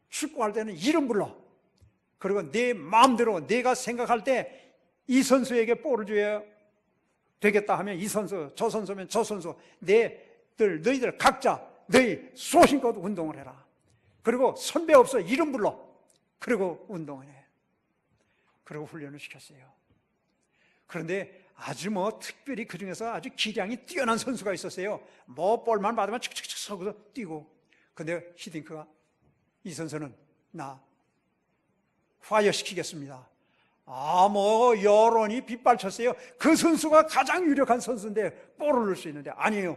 축구할 때는 이름 불러. 그리고 내 마음대로 내가 생각할 때 이 선수에게 볼을 줘야 되겠다 하면 이 선수, 저 선수면 저 선수, 너희들 각자 너희 소신껏 운동을 해라. 그리고 선배 없어 이름 불러. 그리고 운동을 해. 그리고 훈련을 시켰어요. 그런데 아주 특별히 그 중에서 아주 기량이 뛰어난 선수가 있었어요. 볼만 받으면 칙칙칙 서고서 뛰고. 근데 히딩크가 이 선수는 나 파이어시키겠습니다. 여론이 빗발쳤어요. 그 선수가 가장 유력한 선수인데 볼을 넣을 수 있는데 아니에요.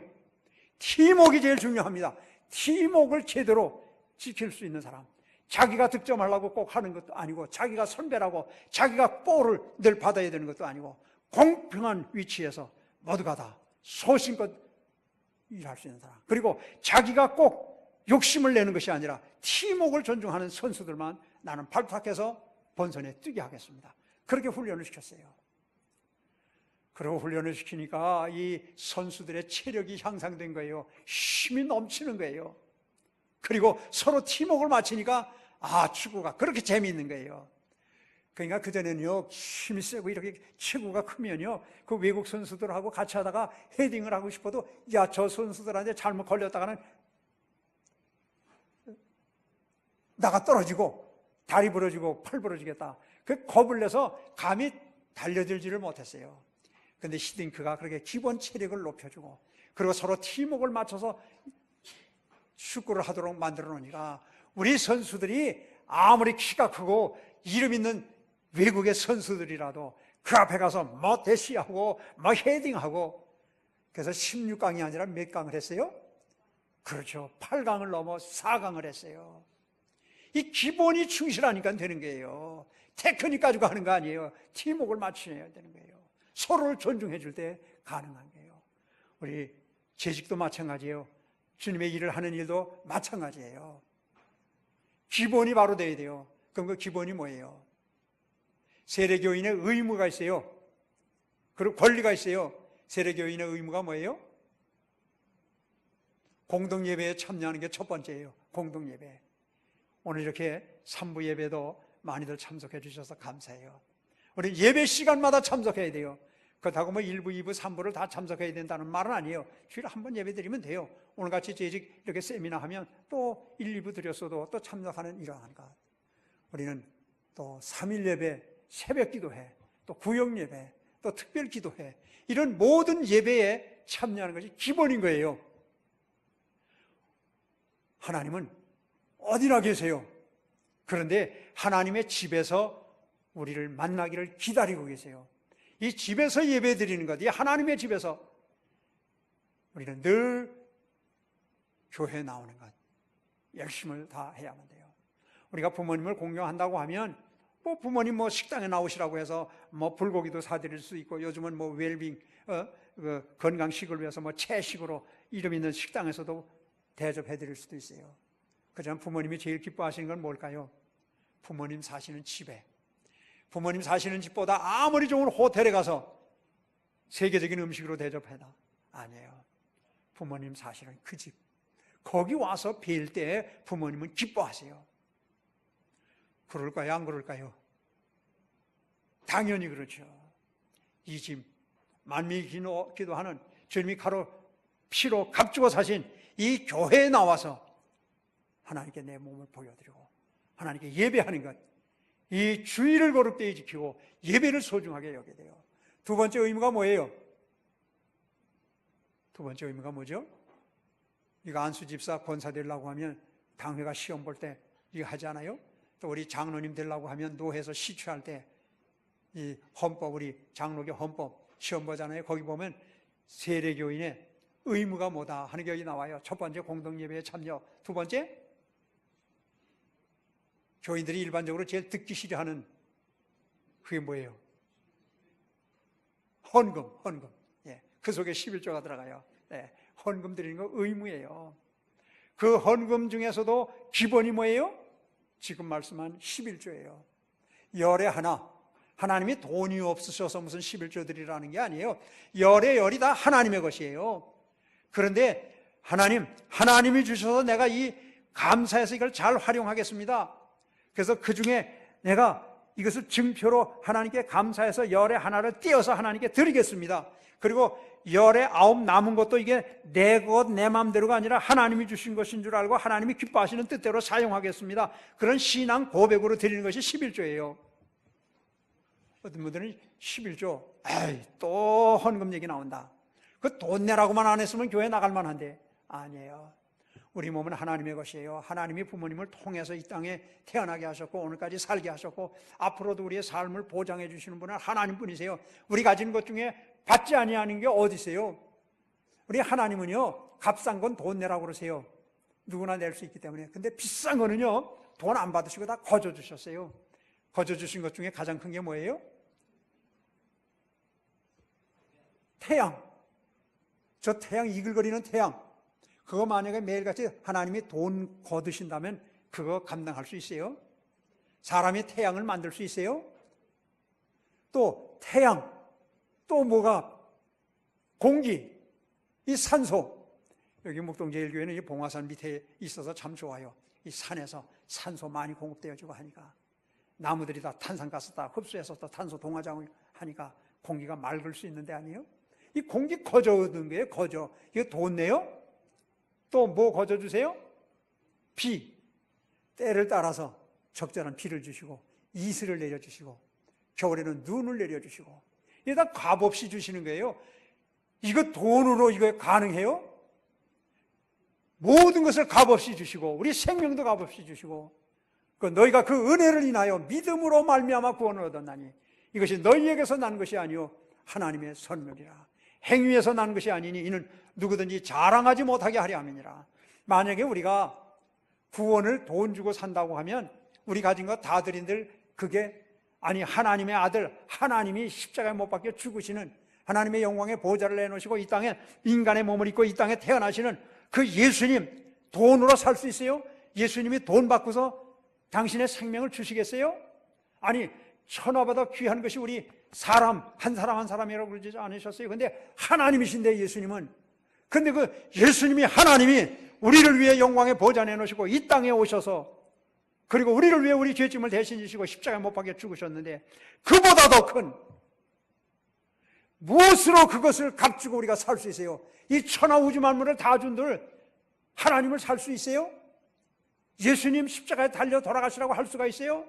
팀워크가 제일 중요합니다. 팀워크를 제대로 지킬 수 있는 사람. 자기가 득점하려고 꼭 하는 것도 아니고 자기가 선배라고 자기가 볼을 늘 받아야 되는 것도 아니고 공평한 위치에서 모두가 다 소신껏 일할 수 있는 사람. 그리고 자기가 꼭 욕심을 내는 것이 아니라 팀워크를 존중하는 선수들만 나는 발탁해서 본선에 뛰게 하겠습니다. 그렇게 훈련을 시켰어요. 그리고 훈련을 시키니까 이 선수들의 체력이 향상된 거예요. 힘이 넘치는 거예요. 그리고 서로 팀워크를 맞추니까 축구가 그렇게 재미있는 거예요. 그러니까 그전에는요, 힘이 세고 이렇게 체구가 크면요, 그 외국 선수들하고 같이 하다가 헤딩을 하고 싶어도 저 선수들한테 잘못 걸렸다가는 나가 떨어지고 다리 부러지고 팔 부러지겠다. 그 겁을 내서 감히 달려들지를 못했어요. 근데 히딩크가 그렇게 기본 체력을 높여주고 그리고 서로 팀워크를 맞춰서 축구를 하도록 만들어 놓으니까 우리 선수들이 아무리 키가 크고 이름 있는 외국의 선수들이라도 그 앞에 가서 대시하고 헤딩하고 그래서 16강이 아니라 몇 강을 했어요? 그렇죠. 8강을 넘어 4강을 했어요. 이 기본이 충실하니까 되는 거예요. 테크닉 가지고 하는 거 아니에요. 팀워크를 맞춰야 되는 거예요. 서로를 존중해 줄 때 가능한 거예요. 우리 재직도 마찬가지예요. 주님의 일을 하는 일도 마찬가지예요. 기본이 바로 돼야 돼요. 그럼 그 기본이 뭐예요? 세례교인의 의무가 있어요. 그리고 권리가 있어요. 세례교인의 의무가 뭐예요? 공동예배에 참여하는 게 첫 번째예요. 공동예배. 오늘 이렇게 3부 예배도 많이들 참석해 주셔서 감사해요. 우리 예배 시간마다 참석해야 돼요. 그렇다고 1부, 2부, 3부를 다 참석해야 된다는 말은 아니에요. 주일에 한 번 예배 드리면 돼요. 오늘같이 재직 이렇게 세미나 하면 또 1, 2부 드렸어도 또 참석하는 이러한 것. 우리는 또 3일 예배, 새벽 기도회, 또 구역 예배, 또 특별 기도회, 이런 모든 예배에 참여하는 것이 기본인 거예요. 하나님은 어디나 계세요. 그런데 하나님의 집에서 우리를 만나기를 기다리고 계세요. 이 집에서 예배 드리는 것, 이 하나님의 집에서 우리는 늘 교회에 나오는 것, 열심을 다 해야만 돼요. 우리가 부모님을 공경한다고 하면 부모님 식당에 나오시라고 해서 불고기도 사드릴 수 있고, 요즘은 웰빙 건강식을 위해서 채식으로 이름 있는 식당에서도 대접해 드릴 수도 있어요. 그렇지만 부모님이 제일 기뻐하시는 건 뭘까요? 부모님 사시는 집에, 부모님 사시는 집보다 아무리 좋은 호텔에 가서 세계적인 음식으로 대접해라, 아니에요. 부모님 사시는 그 집, 거기 와서 뵐 때 부모님은 기뻐하세요. 그럴까요? 안 그럴까요? 당연히 그렇죠. 이 집, 만민이 기도하는 주님이 가로 피로 값주고 사신 이 교회에 나와서 하나님께 내 몸을 보여드리고 하나님께 예배하는 것, 이 주의를 거룩되게 지키고 예배를 소중하게 여겨야 돼요. 두 번째 의무가 뭐예요? 두 번째 의무가 뭐죠? 이거 안수 집사 권사 되려고 하면 당회가 시험 볼 때 이거 하지 않아요? 또 우리 장로님 되려고 하면 노회에서 시취할 때 이 헌법, 우리 장로교 헌법 시험 보잖아요. 거기 보면 세례교인의 의무가 뭐다 하는 게 여기 나와요. 첫 번째 공동예배에 참여, 두 번째 교인들이 일반적으로 제일 듣기 싫어하는 그게 뭐예요? 헌금. 예, 그 속에 11조가 들어가요. 예, 헌금 드리는 거 의무예요. 그 헌금 중에서도 기본이 뭐예요? 지금 말씀한 11조예요. 열에 하나. 하나님이 돈이 없으셔서 무슨 11조 드리라는 게 아니에요. 열의 열이 다 하나님의 것이에요. 그런데 하나님이 주셔서 내가 이 감사해서 이걸 잘 활용하겠습니다. 그래서 그 중에 내가 이것을 증표로 하나님께 감사해서 열의 하나를 떼어서 하나님께 드리겠습니다. 그리고 열의 9 남은 것도 이게 내 것, 내 마음대로가 아니라 하나님이 주신 것인 줄 알고 하나님이 기뻐하시는 뜻대로 사용하겠습니다. 그런 신앙 고백으로 드리는 것이 11조예요. 어떤 분들은 11조, 에이, 또 헌금 얘기 나온다. 그 돈 내라고만 안 했으면 교회 나갈 만한데. 아니에요. 우리 몸은 하나님의 것이에요. 하나님이 부모님을 통해서 이 땅에 태어나게 하셨고 오늘까지 살게 하셨고 앞으로도 우리의 삶을 보장해 주시는 분은 하나님뿐이세요. 우리 가진 것 중에 받지 아니하는 게 어디 있어요? 우리 하나님은요, 값싼 건 돈 내라고 그러세요. 누구나 낼 수 있기 때문에. 근데 비싼 거는요, 돈 안 받으시고 다 거저 주셨어요. 거저 주신 것 중에 가장 큰 게 뭐예요? 태양. 저 태양, 이글거리는 태양. 그거 만약에 매일같이 하나님이 돈 거두신다면 그거 감당할 수 있어요? 사람이 태양을 만들 수 있어요? 또 태양, 또 뭐가? 공기, 이 산소. 여기 묵동제일교회는 이 봉화산 밑에 있어서 참 좋아요. 이 산에서 산소 많이 공급되어지고 하니까 나무들이 다 탄산가스 다 흡수해서 또 탄소 동화장을 하니까 공기가 맑을 수 있는 데 아니에요? 이 공기 거저 얻는 거예요. 거저. 이거 돈 내요? 또 뭐 거저 주세요? 비. 때를 따라서 적절한 비를 주시고 이슬을 내려주시고 겨울에는 눈을 내려주시고 이게 다 값없이 주시는 거예요. 이거 돈으로 이거 가능해요? 모든 것을 값없이 주시고 우리 생명도 값없이 주시고 너희가 그 은혜를 인하여 믿음으로 말미암아 구원을 얻었나니 이것이 너희에게서 난 것이 아니요 하나님의 선물이라. 행위에서 난 것이 아니니 이는 누구든지 자랑하지 못하게 하려 함이니라. 만약에 우리가 구원을 돈 주고 산다고 하면 우리 가진 거 다 드린들 그게 아니 하나님의 아들 하나님이 십자가에 못 박혀 죽으시는 하나님의 영광의 보좌를 내놓으시고 이 땅에 인간의 몸을 입고 이 땅에 태어나시는 그 예수님 돈으로 살 수 있어요? 예수님이 돈 받고서 당신의 생명을 주시겠어요? 아니 천하보다 귀한 것이 우리 사람 한 사람이라고 그러지 않으셨어요? 근데 하나님이신데 예수님은 근데 그 예수님이 하나님이 우리를 위해 영광의 보좌 내놓으시고 이 땅에 오셔서 그리고 우리를 위해 우리 죄짐을 대신 지시고 십자가에 못 박혀 죽으셨는데 그보다 더 큰 무엇으로 그것을 값주고 우리가 살 수 있어요? 이 천하 우주 만물을 다 준들 하나님을 살 수 있어요? 예수님 십자가에 달려 돌아가시라고 할 수가 있어요?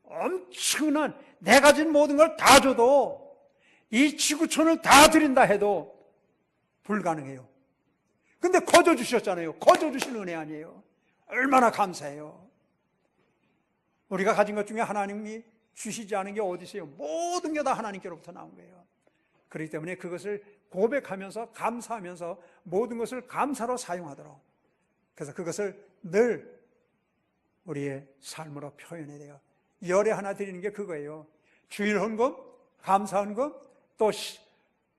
엄청난 내 가진 모든 걸 다 줘도 이 지구촌을 다 드린다 해도 불가능해요. 근데 거저 주셨잖아요. 거저 주신 은혜 아니에요. 얼마나 감사해요. 우리가 가진 것 중에 하나님이 주시지 않은 게 어디 있어요? 모든 게 다 하나님께로부터 나온 거예요. 그렇기 때문에 그것을 고백하면서 감사하면서 모든 것을 감사로 사용하도록 그래서 그것을 늘 우리의 삶으로 표현해야 돼요. 열에 하나 드리는 게 그거예요. 주일 헌금, 감사 헌금, 또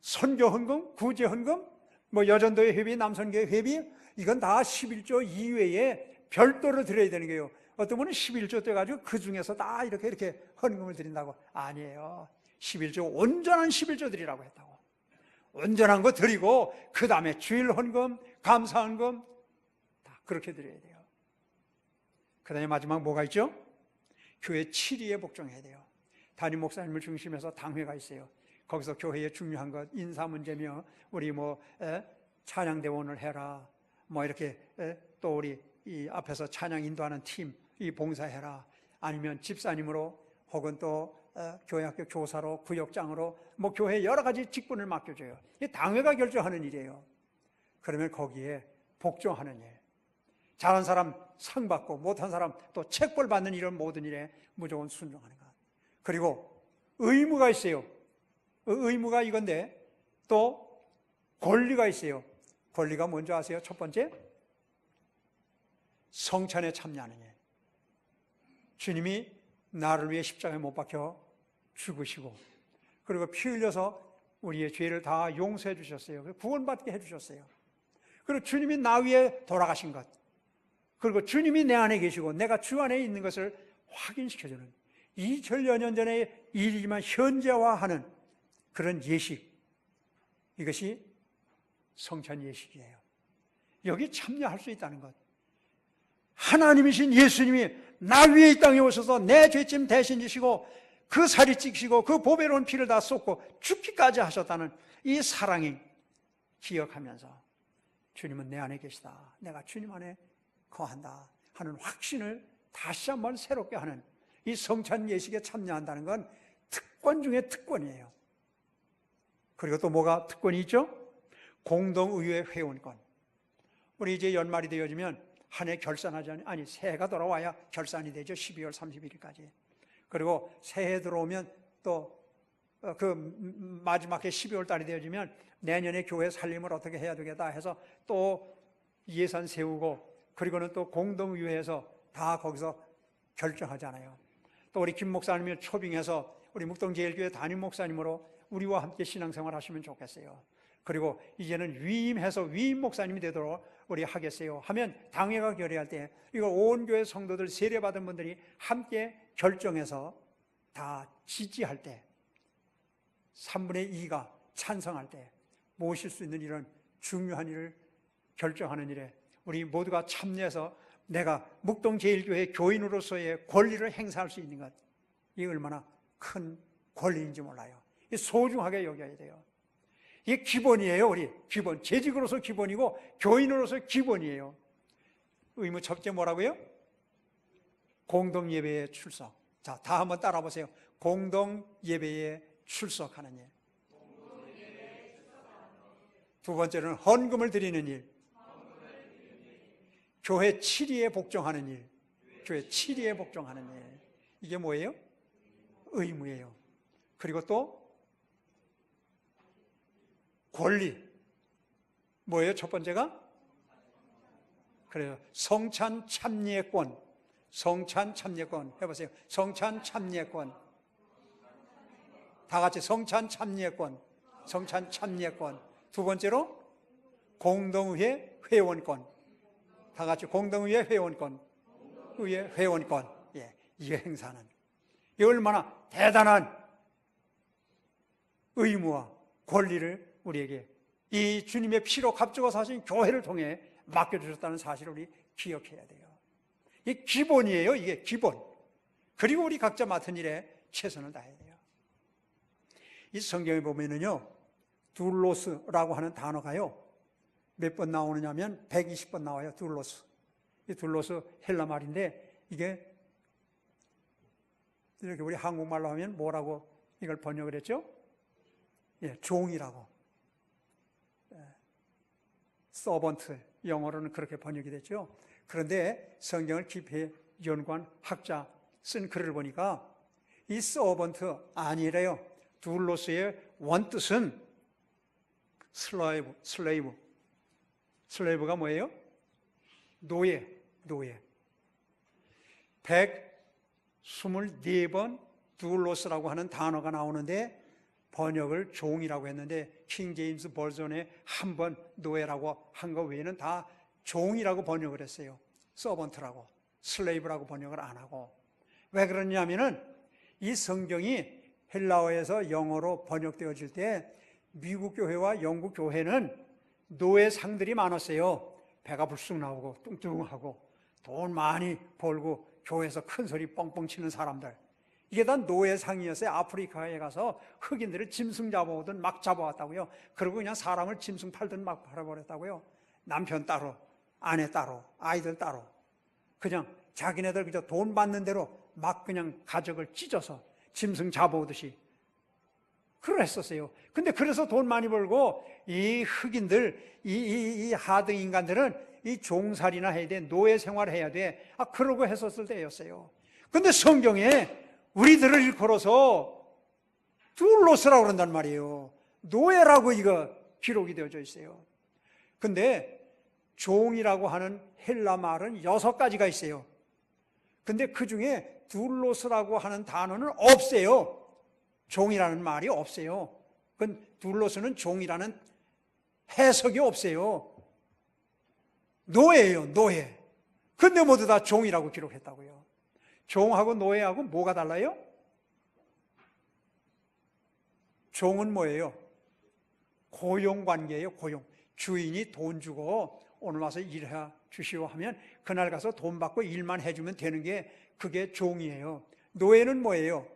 선교 헌금, 구제 헌금, 뭐 여전도의 회비, 남선교의 회비 이건 다 11조 이외에 별도로 드려야 되는 거예요. 어떤 분은 11조 떼가지고 그 중에서 다 이렇게 헌금을 드린다고. 아니에요. 11조, 온전한 11조 드리라고 했다고. 온전한 거 드리고 그 다음에 주일 헌금, 감사 헌금 다 그렇게 드려야 돼요. 그 다음에 마지막 뭐가 있죠? 교회 치리에 복종해야 돼요. 담임 목사님을 중심해서 당회가 있어요. 거기서 교회에 중요한 것 인사 문제며 우리 찬양대원을 해라 뭐 이렇게 또 우리 이 앞에서 찬양 인도하는 팀 이 봉사해라 아니면 집사님으로 혹은 또 교회학교 교사로 구역장으로 뭐 교회 여러 가지 직분을 맡겨줘요. 이 당회가 결정하는 일이에요. 그러면 거기에 복종하는 일, 잘한 사람 상 받고 못한 사람 또 책벌 받는 이런 모든 일에 무조건 순종하는 것. 그리고 의무가 있어요. 의무가 이건데 또 권리가 있어요. 권리가 뭔지 아세요? 첫 번째, 성찬에 참여하는 일. 주님이 나를 위해 십자가에 못 박혀 죽으시고 그리고 피 흘려서 우리의 죄를 다 용서해 주셨어요. 구원받게 해 주셨어요. 그리고 주님이 나 위해 돌아가신 것, 그리고 주님이 내 안에 계시고 내가 주 안에 있는 것을 확인시켜주는 2000여 년 전의 일이지만 현재화하는 그런 예식, 이것이 성찬 예식이에요. 여기 참여할 수 있다는 것. 하나님이신 예수님이 나 위에 이 땅에 오셔서 내 죄짐 대신 지시고 그 살이 찢기시고 그 보배로운 피를 다 쏟고 죽기까지 하셨다는 이 사랑이 기억하면서 주님은 내 안에 계시다, 내가 주님 안에 거한다 하는 확신을 다시 한번 새롭게 하는 이 성찬 예식에 참여한다는 건 특권 중에 특권이에요. 그리고 또 뭐가 특권이 있죠? 공동의회 회원권. 우리 이제 연말이 되어지면 한 해 결산하지 아니 새해가 돌아와야 결산이 되죠. 12월 31일까지. 그리고 새해 들어오면 또 그 마지막 해 12월 달이 되어지면 내년에 교회 살림을 어떻게 해야 되겠다 해서 또 예산 세우고 그리고는 또 공동의회에서 다 거기서 결정하잖아요. 또 우리 김 목사님을 초빙해서 우리 묵동제일교회 담임 목사님으로 우리와 함께 신앙생활 하시면 좋겠어요. 그리고 이제는 위임해서 위임 목사님이 되도록 우리 하겠어요 하면 당회가 결의할 때 이거 온 교회 성도들 세례받은 분들이 함께 결정해서 다 지지할 때 3분의 2가 찬성할 때 모실 수 있는 이런 중요한 일을 결정하는 일에 우리 모두가 참여해서 내가 묵동제일교회 교인으로서의 권리를 행사할 수 있는 것, 이게 얼마나 큰 권리인지 몰라요. 소중하게 여겨야 돼요. 이게 기본이에요. 우리 기본, 재직으로서 기본이고 교인으로서 기본이에요. 의무 첫째 뭐라고요? 공동예배에 출석. 자, 다 한번 따라 보세요. 공동예배에 출석하는 일. 두 번째는 헌금을 드리는 일. 교회 치리에 복종하는 일. 교회 치리에 복종하는 일. 이게 뭐예요? 의무예요. 그리고 또 권리. 뭐예요? 첫 번째가? 그래요. 성찬 참여권. 성찬 참여권. 해보세요. 성찬 참여권. 다 같이 성찬 참여권. 성찬 참여권. 두 번째로 공동의회 회원권. 다 같이 공동의회 회원권. 의회 회원권. 예, 이 행사는 이 얼마나 대단한 의무와 권리를 우리에게 이 주님의 피로 값주고 사신 교회를 통해 맡겨주셨다는 사실을 우리 기억해야 돼요. 이게 기본이에요. 이게 기본. 그리고 우리 각자 맡은 일에 최선을 다해야 돼요. 이 성경에 보면은요, 둘로스라고 하는 단어가요, 몇 번 나오느냐면 120번 나와요. 둘로스. 이 둘로스 헬라 말인데 이게 이렇게 우리 한국말로 하면 뭐라고 이걸 번역을 했죠? 예, 종이라고. 서번트, 영어로는 그렇게 번역이 됐죠. 그런데 성경을 깊이 연구한 학자 쓴 글을 보니까 이 서번트 아니래요. 둘로스의 원뜻은 슬레이브가 뭐예요? 노예. 124번 둘로스라고 하는 단어가 나오는데 번역을 종이라고 했는데 킹 제임스 버전에 한 번 노예라고 한 거 외에는 다 종이라고 번역을 했어요. 서번트라고, 슬레이브라고 번역을 안 하고. 왜 그러냐면은 이 성경이 헬라어에서 영어로 번역되어질 때 미국 교회와 영국 교회는 노예상들이 많았어요. 배가 불쑥 나오고 뚱뚱하고 돈 많이 벌고 교회에서 큰 소리 뻥뻥 치는 사람들. 이게 다 노예상이었어요. 아프리카에 가서 흑인들을 짐승 잡아오든 막 잡아왔다고요. 그리고 그냥 사람을 짐승 팔든 막 팔아버렸다고요. 남편 따로, 아내 따로, 아이들 따로. 그냥 자기네들 그저 돈 받는 대로 막 그냥 가족을 찢어서 짐승 잡아오듯이 그랬었어요. 근데 그래서 돈 많이 벌고 이 흑인들, 이 하등 인간들은 이 종살이나 해야 돼. 노예 생활 해야 돼. 그러고 했었을 때였어요. 근데 성경에 우리들을 일컬어서 둘로스라고 그런단 말이에요. 노예라고 이거 기록이 되어져 있어요. 근데 종이라고 하는 헬라 말은 6가지가 있어요. 근데 그 중에 둘로스라고 하는 단어는 없어요. 종이라는 말이 없어요. 그건 둘로스는 종이라는 해석이 없어요. 노예예요, 노예. 근데 모두 다 종이라고 기록했다고요. 종하고 노예하고 뭐가 달라요? 종은 뭐예요? 고용관계예요, 고용. 주인이 돈 주고 오늘 와서 일해 주시오 하면 그날 가서 돈 받고 일만 해주면 되는 게 그게 종이에요. 노예는 뭐예요?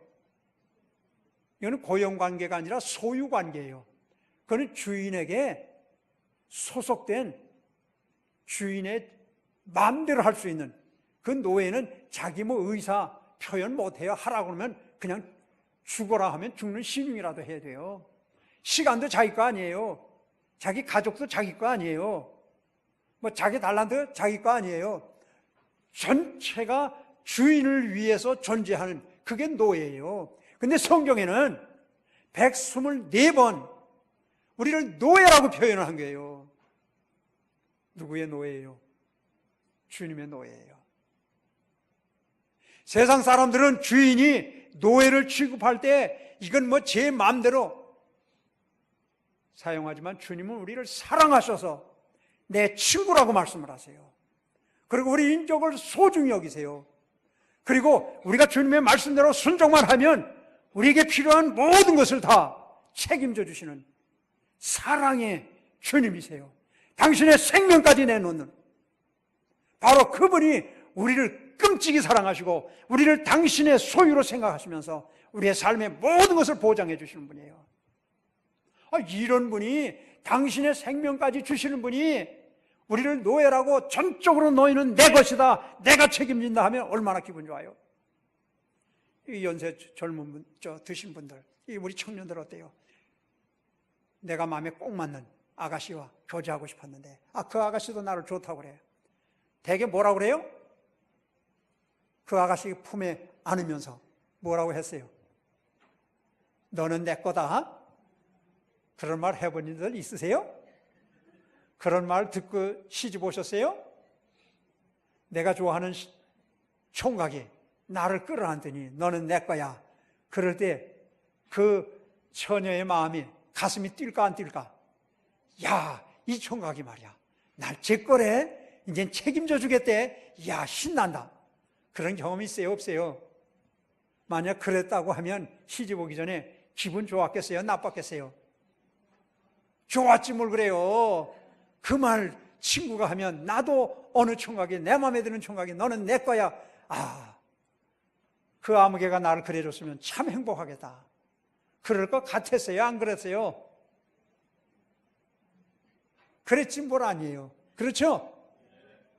이거는 고용관계가 아니라 소유관계예요. 그거는 주인에게 소속된 주인의 마음대로 할 수 있는, 그 노예는 자기 뭐 의사 표현 못해요. 하라고 그러면 그냥 죽어라 하면 죽는 신용이라도 해야 돼요. 시간도 자기 거 아니에요. 자기 가족도 자기 거 아니에요. 뭐 자기 달란트 자기 거 아니에요. 전체가 주인을 위해서 존재하는 그게 노예예요. 근데 성경에는 124번 우리를 노예라고 표현을 한 거예요. 누구의 노예예요? 주님의 노예예요. 세상 사람들은 주인이 노예를 취급할 때 이건 뭐 제 마음대로 사용하지만 주님은 우리를 사랑하셔서 내 친구라고 말씀을 하세요. 그리고 우리 인격을 소중히 여기세요. 그리고 우리가 주님의 말씀대로 순종만 하면 우리에게 필요한 모든 것을 다 책임져 주시는 사랑의 주님이세요. 당신의 생명까지 내놓는 바로 그분이 우리를 끔찍이 사랑하시고 우리를 당신의 소유로 생각하시면서 우리의 삶의 모든 것을 보장해 주시는 분이에요. 이런 분이, 당신의 생명까지 주시는 분이 우리를 노예라고 전적으로 너희는 내 것이다, 내가 책임진다 하면 얼마나 기분 좋아요. 이 연세 젊은 분, 드신 분들, 우리 청년들 어때요? 내가 마음에 꼭 맞는 아가씨와 교제하고 싶었는데 그 아가씨도 나를 좋다고 그래요. 대개 뭐라고 그래요? 그 아가씨 품에 안으면서 뭐라고 했어요? 너는 내 거다. 그런 말 해본 분들 있으세요? 그런 말 듣고 시집 오셨어요? 내가 좋아하는 총각이 나를 끌어안더니 너는 내 거야. 그럴 때 그 처녀의 마음이, 가슴이 뛸까 안 뛸까? 야, 이 총각이 말이야, 날 제 거래? 이젠 책임져 주겠대. 야, 신난다. 그런 경험이 있어요, 없어요? 만약 그랬다고 하면 시집 오기 전에 기분 좋았겠어요, 나빴겠어요? 좋았지 뭘 그래요. 그 말 친구가 하면 나도 어느 총각이, 내 마음에 드는 총각이 너는 내 거야. 그 아무개가 나를 그래줬으면 참 행복하겠다. 그럴 것 같았어요, 안 그랬어요? 그랬지 뭘 아니에요. 그렇죠?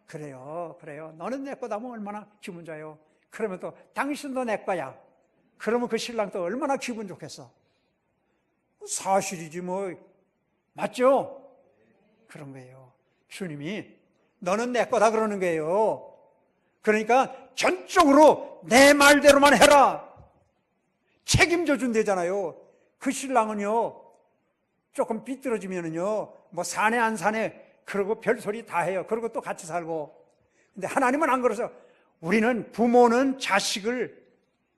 그래요. 너는 내 거다 하면 얼마나 기분 좋아요. 그러면 또 당신도 내 거야. 그러면 그 신랑 또 얼마나 기분 좋겠어. 사실이지 뭐. 맞죠? 그런 거예요. 주님이 너는 내 거다 그러는 거예요. 그러니까 전적으로 내 말대로만 해라. 책임져 준대잖아요. 그 신랑은요, 조금 삐뚤어지면은요, 뭐 사내 안 사내 그러고 별소리 다 해요. 그러고 또 같이 살고. 근데 하나님은 안 그러셔. 우리는, 부모는 자식을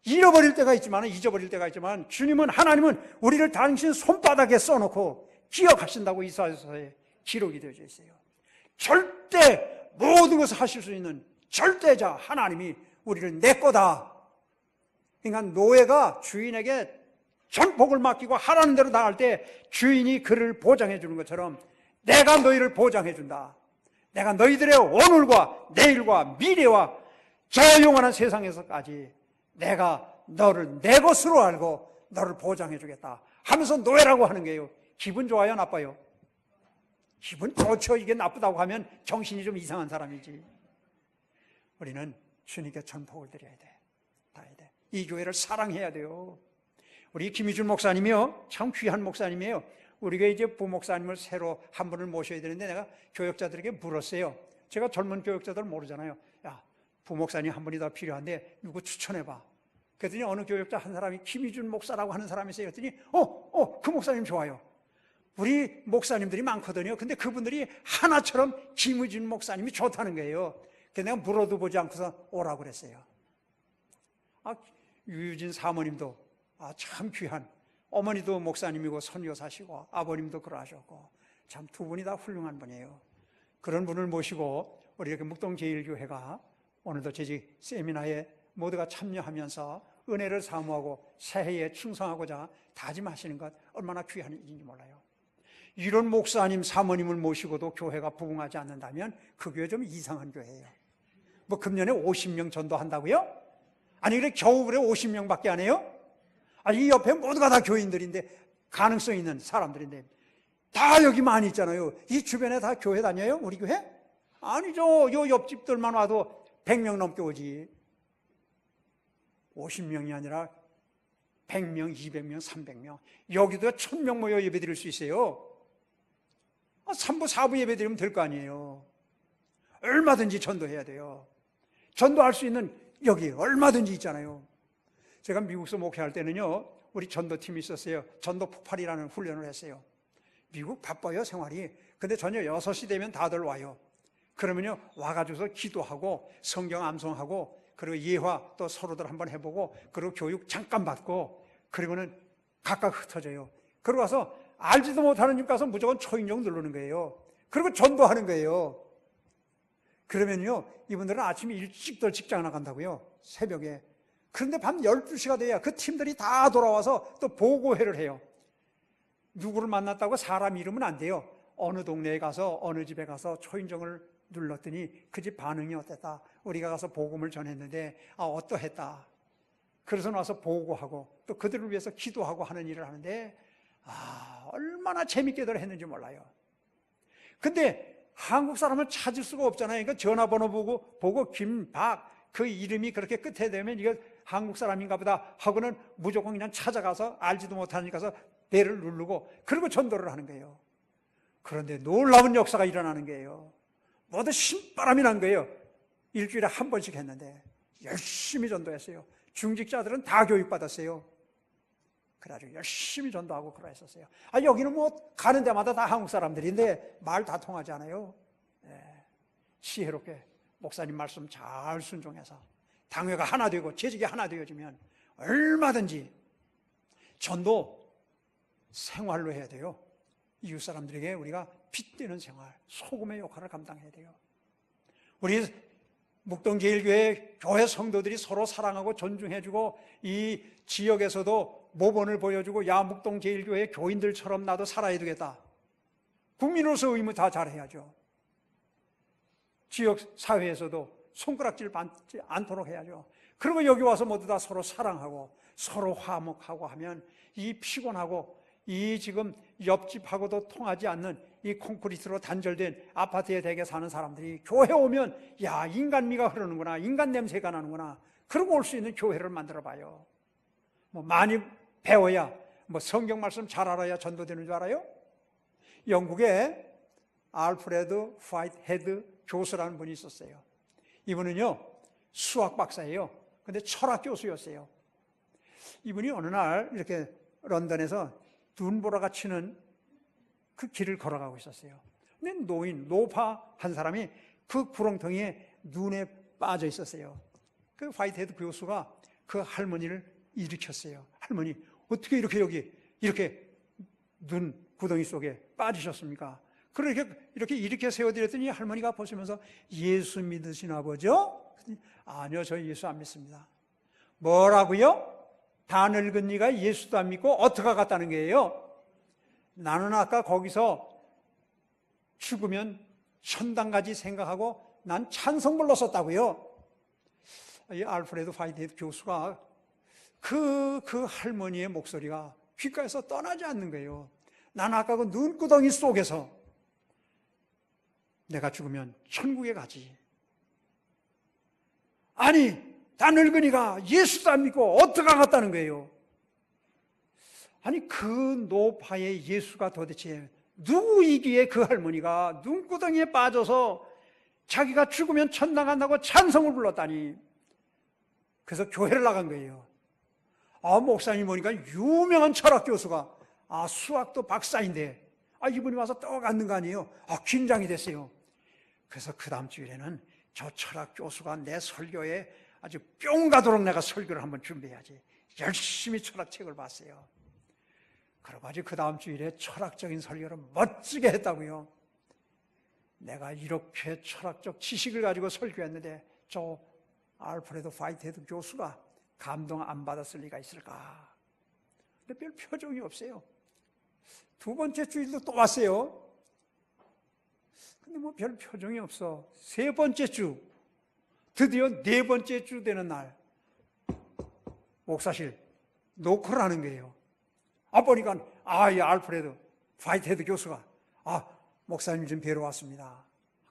잃어버릴 때가 있지만, 잊어버릴 때가 있지만, 주님은, 하나님은 우리를 당신 손바닥에 써놓고 기억하신다고 이사야서에 기록이 되어져 있어요. 절대 모든 것을 하실 수 있는 절대자 하나님이 우리를 내 거다. 그러니까 노예가 주인에게 전복을 맡기고 하라는 대로 나갈 때 주인이 그를 보장해 주는 것처럼 내가 너희를 보장해 준다. 내가 너희들의 오늘과 내일과 미래와 저 영원한 세상에서까지 내가 너를 내 것으로 알고 너를 보장해 주겠다 하면서 노예라고 하는 거예요. 기분 좋아요, 나빠요? 기분 좋죠. 이게 나쁘다고 하면 정신이 좀 이상한 사람이지. 우리는 주님께 전복을 드려야 돼. 이 교회를 사랑해야 돼요. 우리 김희준 목사님이요, 참 귀한 목사님이에요. 우리가 이제 부목사님을 새로 한 분을 모셔야 되는데 내가 교역자들에게 물었어요. 제가 젊은 교역자들 모르잖아요. 야, 부목사님 한 분이 더 필요한데 누구 추천해봐. 그랬더니 어느 교역자 한 사람이 김희준 목사라고 하는 사람이 있어요. 그랬더니 그 목사님 좋아요. 우리 목사님들이 많거든요. 근데 그분들이 하나처럼 김희준 목사님이 좋다는 거예요. 그래서 내가 물어도 보지 않고서 오라고 그랬어요. 유유진 사모님도 참 귀한, 어머니도 목사님이고 선교사시고 아버님도 그러하셨고 참 두 분이 다 훌륭한 분이에요. 그런 분을 모시고 우리 이렇게 묵동제일교회가 오늘도 재직 세미나에 모두가 참여하면서 은혜를 사모하고 새해에 충성하고자 다짐하시는 것 얼마나 귀한 일인지 몰라요. 이런 목사님, 사모님을 모시고도 교회가 부흥하지 않는다면 그 교회 좀 이상한 교회예요. 뭐 금년에 50명 전도한다고요? 아니 그래 겨우 그래 50명밖에 안 해요? 아니 이 옆에 모두가 다 교인들인데, 가능성 있는 사람들인데 다 여기 많이 있잖아요. 이 주변에 다 교회 다녀요? 우리 교회? 아니죠. 요 옆집들만 와도 100명 넘게 오지. 50명이 아니라 100명, 200명, 300명. 여기도 1000명 모여 예배 드릴 수 있어요. 3부, 4부 예배 드리면 될 거 아니에요. 얼마든지 전도해야 돼요. 전도할 수 있는 여기 얼마든지 있잖아요. 제가 미국에서 목회할 때는요, 우리 전도팀이 있었어요. 전도 폭발이라는 훈련을 했어요. 미국 바빠요, 생활이. 근데 저녁 6시 되면 다들 와요. 그러면요, 와가지고서 기도하고 성경 암송하고 그리고 예화 또 서로들 한번 해보고 그리고 교육 잠깐 받고 그리고는 각각 흩어져요. 그러고 와서 알지도 못하는 집 가서 무조건 초인종 누르는 거예요. 그리고 전도하는 거예요. 그러면요, 이분들은 아침에 일찍들 직장 나간다고요, 새벽에. 그런데 밤 12시가 돼야 그 팀들이 다 돌아와서 또 보고회를 해요. 누구를 만났다고 사람 이름은 안 돼요. 어느 동네에 가서 어느 집에 가서 초인종을 눌렀더니 그 집 반응이 어땠다, 우리가 가서 복음을 전했는데 어떠했다. 그래서 나서 보고하고 또 그들을 위해서 기도하고 하는 일을 하는데 얼마나 재밌게들 했는지 몰라요. 근데 한국 사람을 찾을 수가 없잖아요. 그러니까 전화번호 보고 김박 그 이름이 그렇게 끝에 되면 이거 한국 사람인가 보다 하고는 무조건 그냥 찾아가서 알지도 못하니까 가서 배를 누르고 그리고 전도를 하는 거예요. 그런데 놀라운 역사가 일어나는 거예요. 모두 신바람이 난 거예요. 일주일에 한 번씩 했는데 열심히 전도했어요. 중직자들은 다 교육받았어요. 그래가지고 열심히 전도하고 그러했었어요. 여기는 뭐 가는 데마다 다 한국 사람들인데 말 다 통하지 않아요. 지혜롭게 목사님 말씀 잘 순종해서 당회가 하나 되고 재직이 하나 되어지면 얼마든지 전도 생활로 해야 돼요. 이웃 사람들에게 우리가 빗대는 생활, 소금의 역할을 감당해야 돼요. 우리 묵동제일교회 교회 성도들이 서로 사랑하고 존중해주고 이 지역에서도 모범을 보여주고, 야 묵동제일교회 교인들처럼 나도 살아야 되겠다. 국민으로서 의무 다 잘해야죠. 지역 사회에서도 손가락질 받지 않도록 해야죠. 그리고 여기 와서 모두 다 서로 사랑하고 서로 화목하고 하면 이 피곤하고 이 지금 옆집하고도 통하지 않는 이 콘크리트로 단절된 아파트에 대게 사는 사람들이 교회 오면 야 인간미가 흐르는구나, 인간 냄새가 나는구나, 그러고 올 수 있는 교회를 만들어 봐요. 뭐 많이 배워야, 뭐 성경 말씀 잘 알아야 전도되는 줄 알아요? 영국에 알프레드 화이트헤드 교수라는 분이 있었어요. 이분은요 수학 박사예요. 근데 철학 교수였어요. 이분이 어느 날 이렇게 런던에서 눈보라가 치는 그 길을 걸어가고 있었어요. 근데 노파 한 사람이 그 구렁텅이에 눈에 빠져 있었어요. 그 화이트헤드 교수가 그 할머니를 일으켰어요. 할머니, 어떻게 이렇게 여기 이렇게 눈 구덩이 속에 빠지셨습니까? 이렇게 일으켜 세워드렸더니 할머니가 보시면서 예수 믿으시나 보죠? 아니요, 저 예수 안 믿습니다. 뭐라고요? 다 늙은 니가 예수도 안 믿고 어떻게 갔다는 거예요? 나는 아까 거기서 죽으면 천당까지 생각하고 난 찬송 불렀었다고요. 이 알프레드 화이트헤드 교수가 그 할머니의 목소리가 귓가에서 떠나지 않는 거예요. 난 아까 그 눈구덩이 속에서 내가 죽으면 천국에 가지. 아니, 다 늙은이가 예수도 안 믿고 어떻게 갔다는 거예요? 아니, 그 노파의 예수가 도대체 누구이기에 그 할머니가 눈구덩이에 빠져서 자기가 죽으면 천당 간다고 찬송을 불렀다니. 그래서 교회를 나간 거예요. 목사님 보니까 유명한 철학 교수가, 수학도 박사인데, 이분이 와서 떡 앉는 거 아니에요? 긴장이 됐어요. 그래서 그 다음 주일에는 저 철학 교수가 내 설교에 아주 뿅 가도록 내가 설교를 한번 준비해야지. 열심히 철학책을 봤어요. 그러고 아주 그 다음 주일에 철학적인 설교를 멋지게 했다고요. 내가 이렇게 철학적 지식을 가지고 설교했는데 저 알프레드 화이트헤드 교수가 감동 안 받았을 리가 있을까? 근데 별 표정이 없어요. 두 번째 주일도 또 왔어요. 근데 뭐 별 표정이 없어. 세 번째 주, 드디어 네 번째 주 되는 날, 목사실 노크를 하는 거예요. 보니까, 이 알프레드 화이트헤드 교수가, 목사님 좀 뵈러 왔습니다.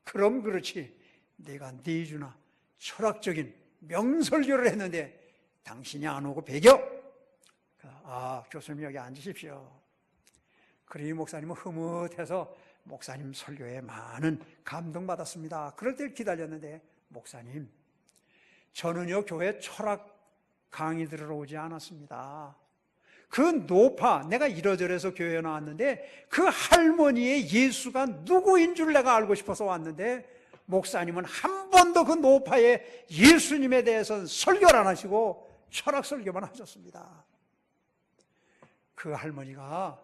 그럼 그렇지. 내가 4주나 철학적인 명설교를 했는데 당신이 안 오고 배겨? 교수님 여기 앉으십시오. 그러니 목사님은 흐뭇해서 목사님 설교에 많은 감동받았습니다. 그럴 때를 기다렸는데, 목사님, 저는요 교회 철학 강의 들으러 오지 않았습니다. 그 노파, 내가 이러저러해서 교회에 나왔는데 그 할머니의 예수가 누구인 줄 내가 알고 싶어서 왔는데, 목사님은 한 번도 그 노파의 예수님에 대해서는 설교를 안 하시고 철학 설교만 하셨습니다. 그 할머니가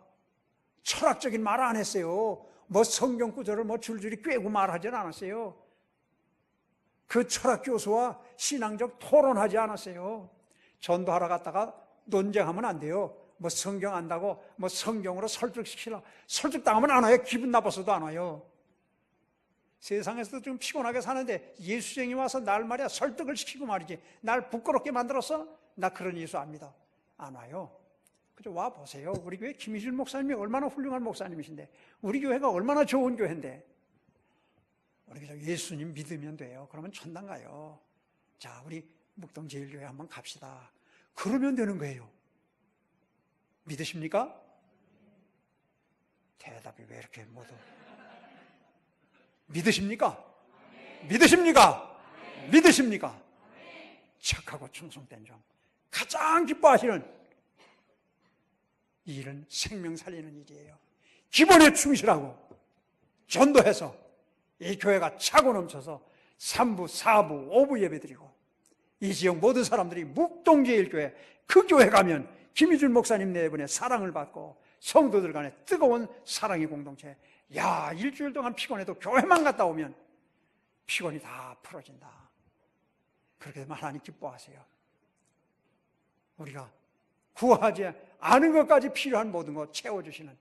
철학적인 말을 안 했어요. 뭐 성경 구절을 뭐 줄줄이 꿰고 말하지 않았어요. 그 철학 교수와 신앙적 토론하지 않았어요. 전도하러 갔다가 논쟁하면 안 돼요. 뭐 성경 안다고 뭐 성경으로 설득시키라. 설득당하면 안 와요. 기분 나빠서도 안 와요. 세상에서도 좀 피곤하게 사는데 예수쟁이 와서 날 말이야 설득을 시키고 말이지, 날 부끄럽게 만들었어? 나 그런 예수 안 믿어. 안 와요. 그저 와 보세요. 우리 교회 김희준 목사님이 얼마나 훌륭한 목사님이신데, 우리 교회가 얼마나 좋은 교회인데, 우리 교회 예수님 믿으면 돼요. 그러면 천당 가요. 자, 우리 묵동제일교회 한번 갑시다. 그러면 되는 거예요. 믿으십니까? 대답이 왜 이렇게 모두 믿으십니까? 믿으십니까? 믿으십니까? 착하고 충성된 종, 가장 기뻐하시는 이 일은 생명 살리는 일이에요. 기본에 충실하고 전도해서 이 교회가 차고 넘쳐서 3부, 4부, 5부 예배드리고, 이 지역 모든 사람들이 묵동제일교회, 그 교회 가면 김희준 목사님 네 분의 사랑을 받고 성도들 간에 뜨거운 사랑의 공동체. 일주일 동안 피곤해도 교회만 갔다 오면 피곤이 다 풀어진다. 그렇게 되면 하나님 기뻐하세요. 우리가 구하지 않은 것까지 필요한 모든 것 채워주시는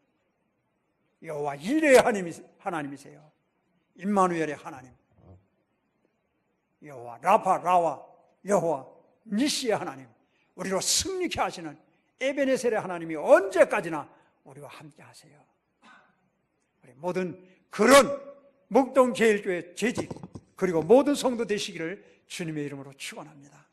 여호와 일의 하나님이세요. 임마누엘의 하나님, 여호와 라파 라와 여호와 니시의 하나님, 우리로 승리케 하시는 에베네셀의 하나님이 언제까지나 우리와 함께 하세요. 우리 모든 그런 묵동제일교회 재직, 그리고 모든 성도 되시기를 주님의 이름으로 축원합니다.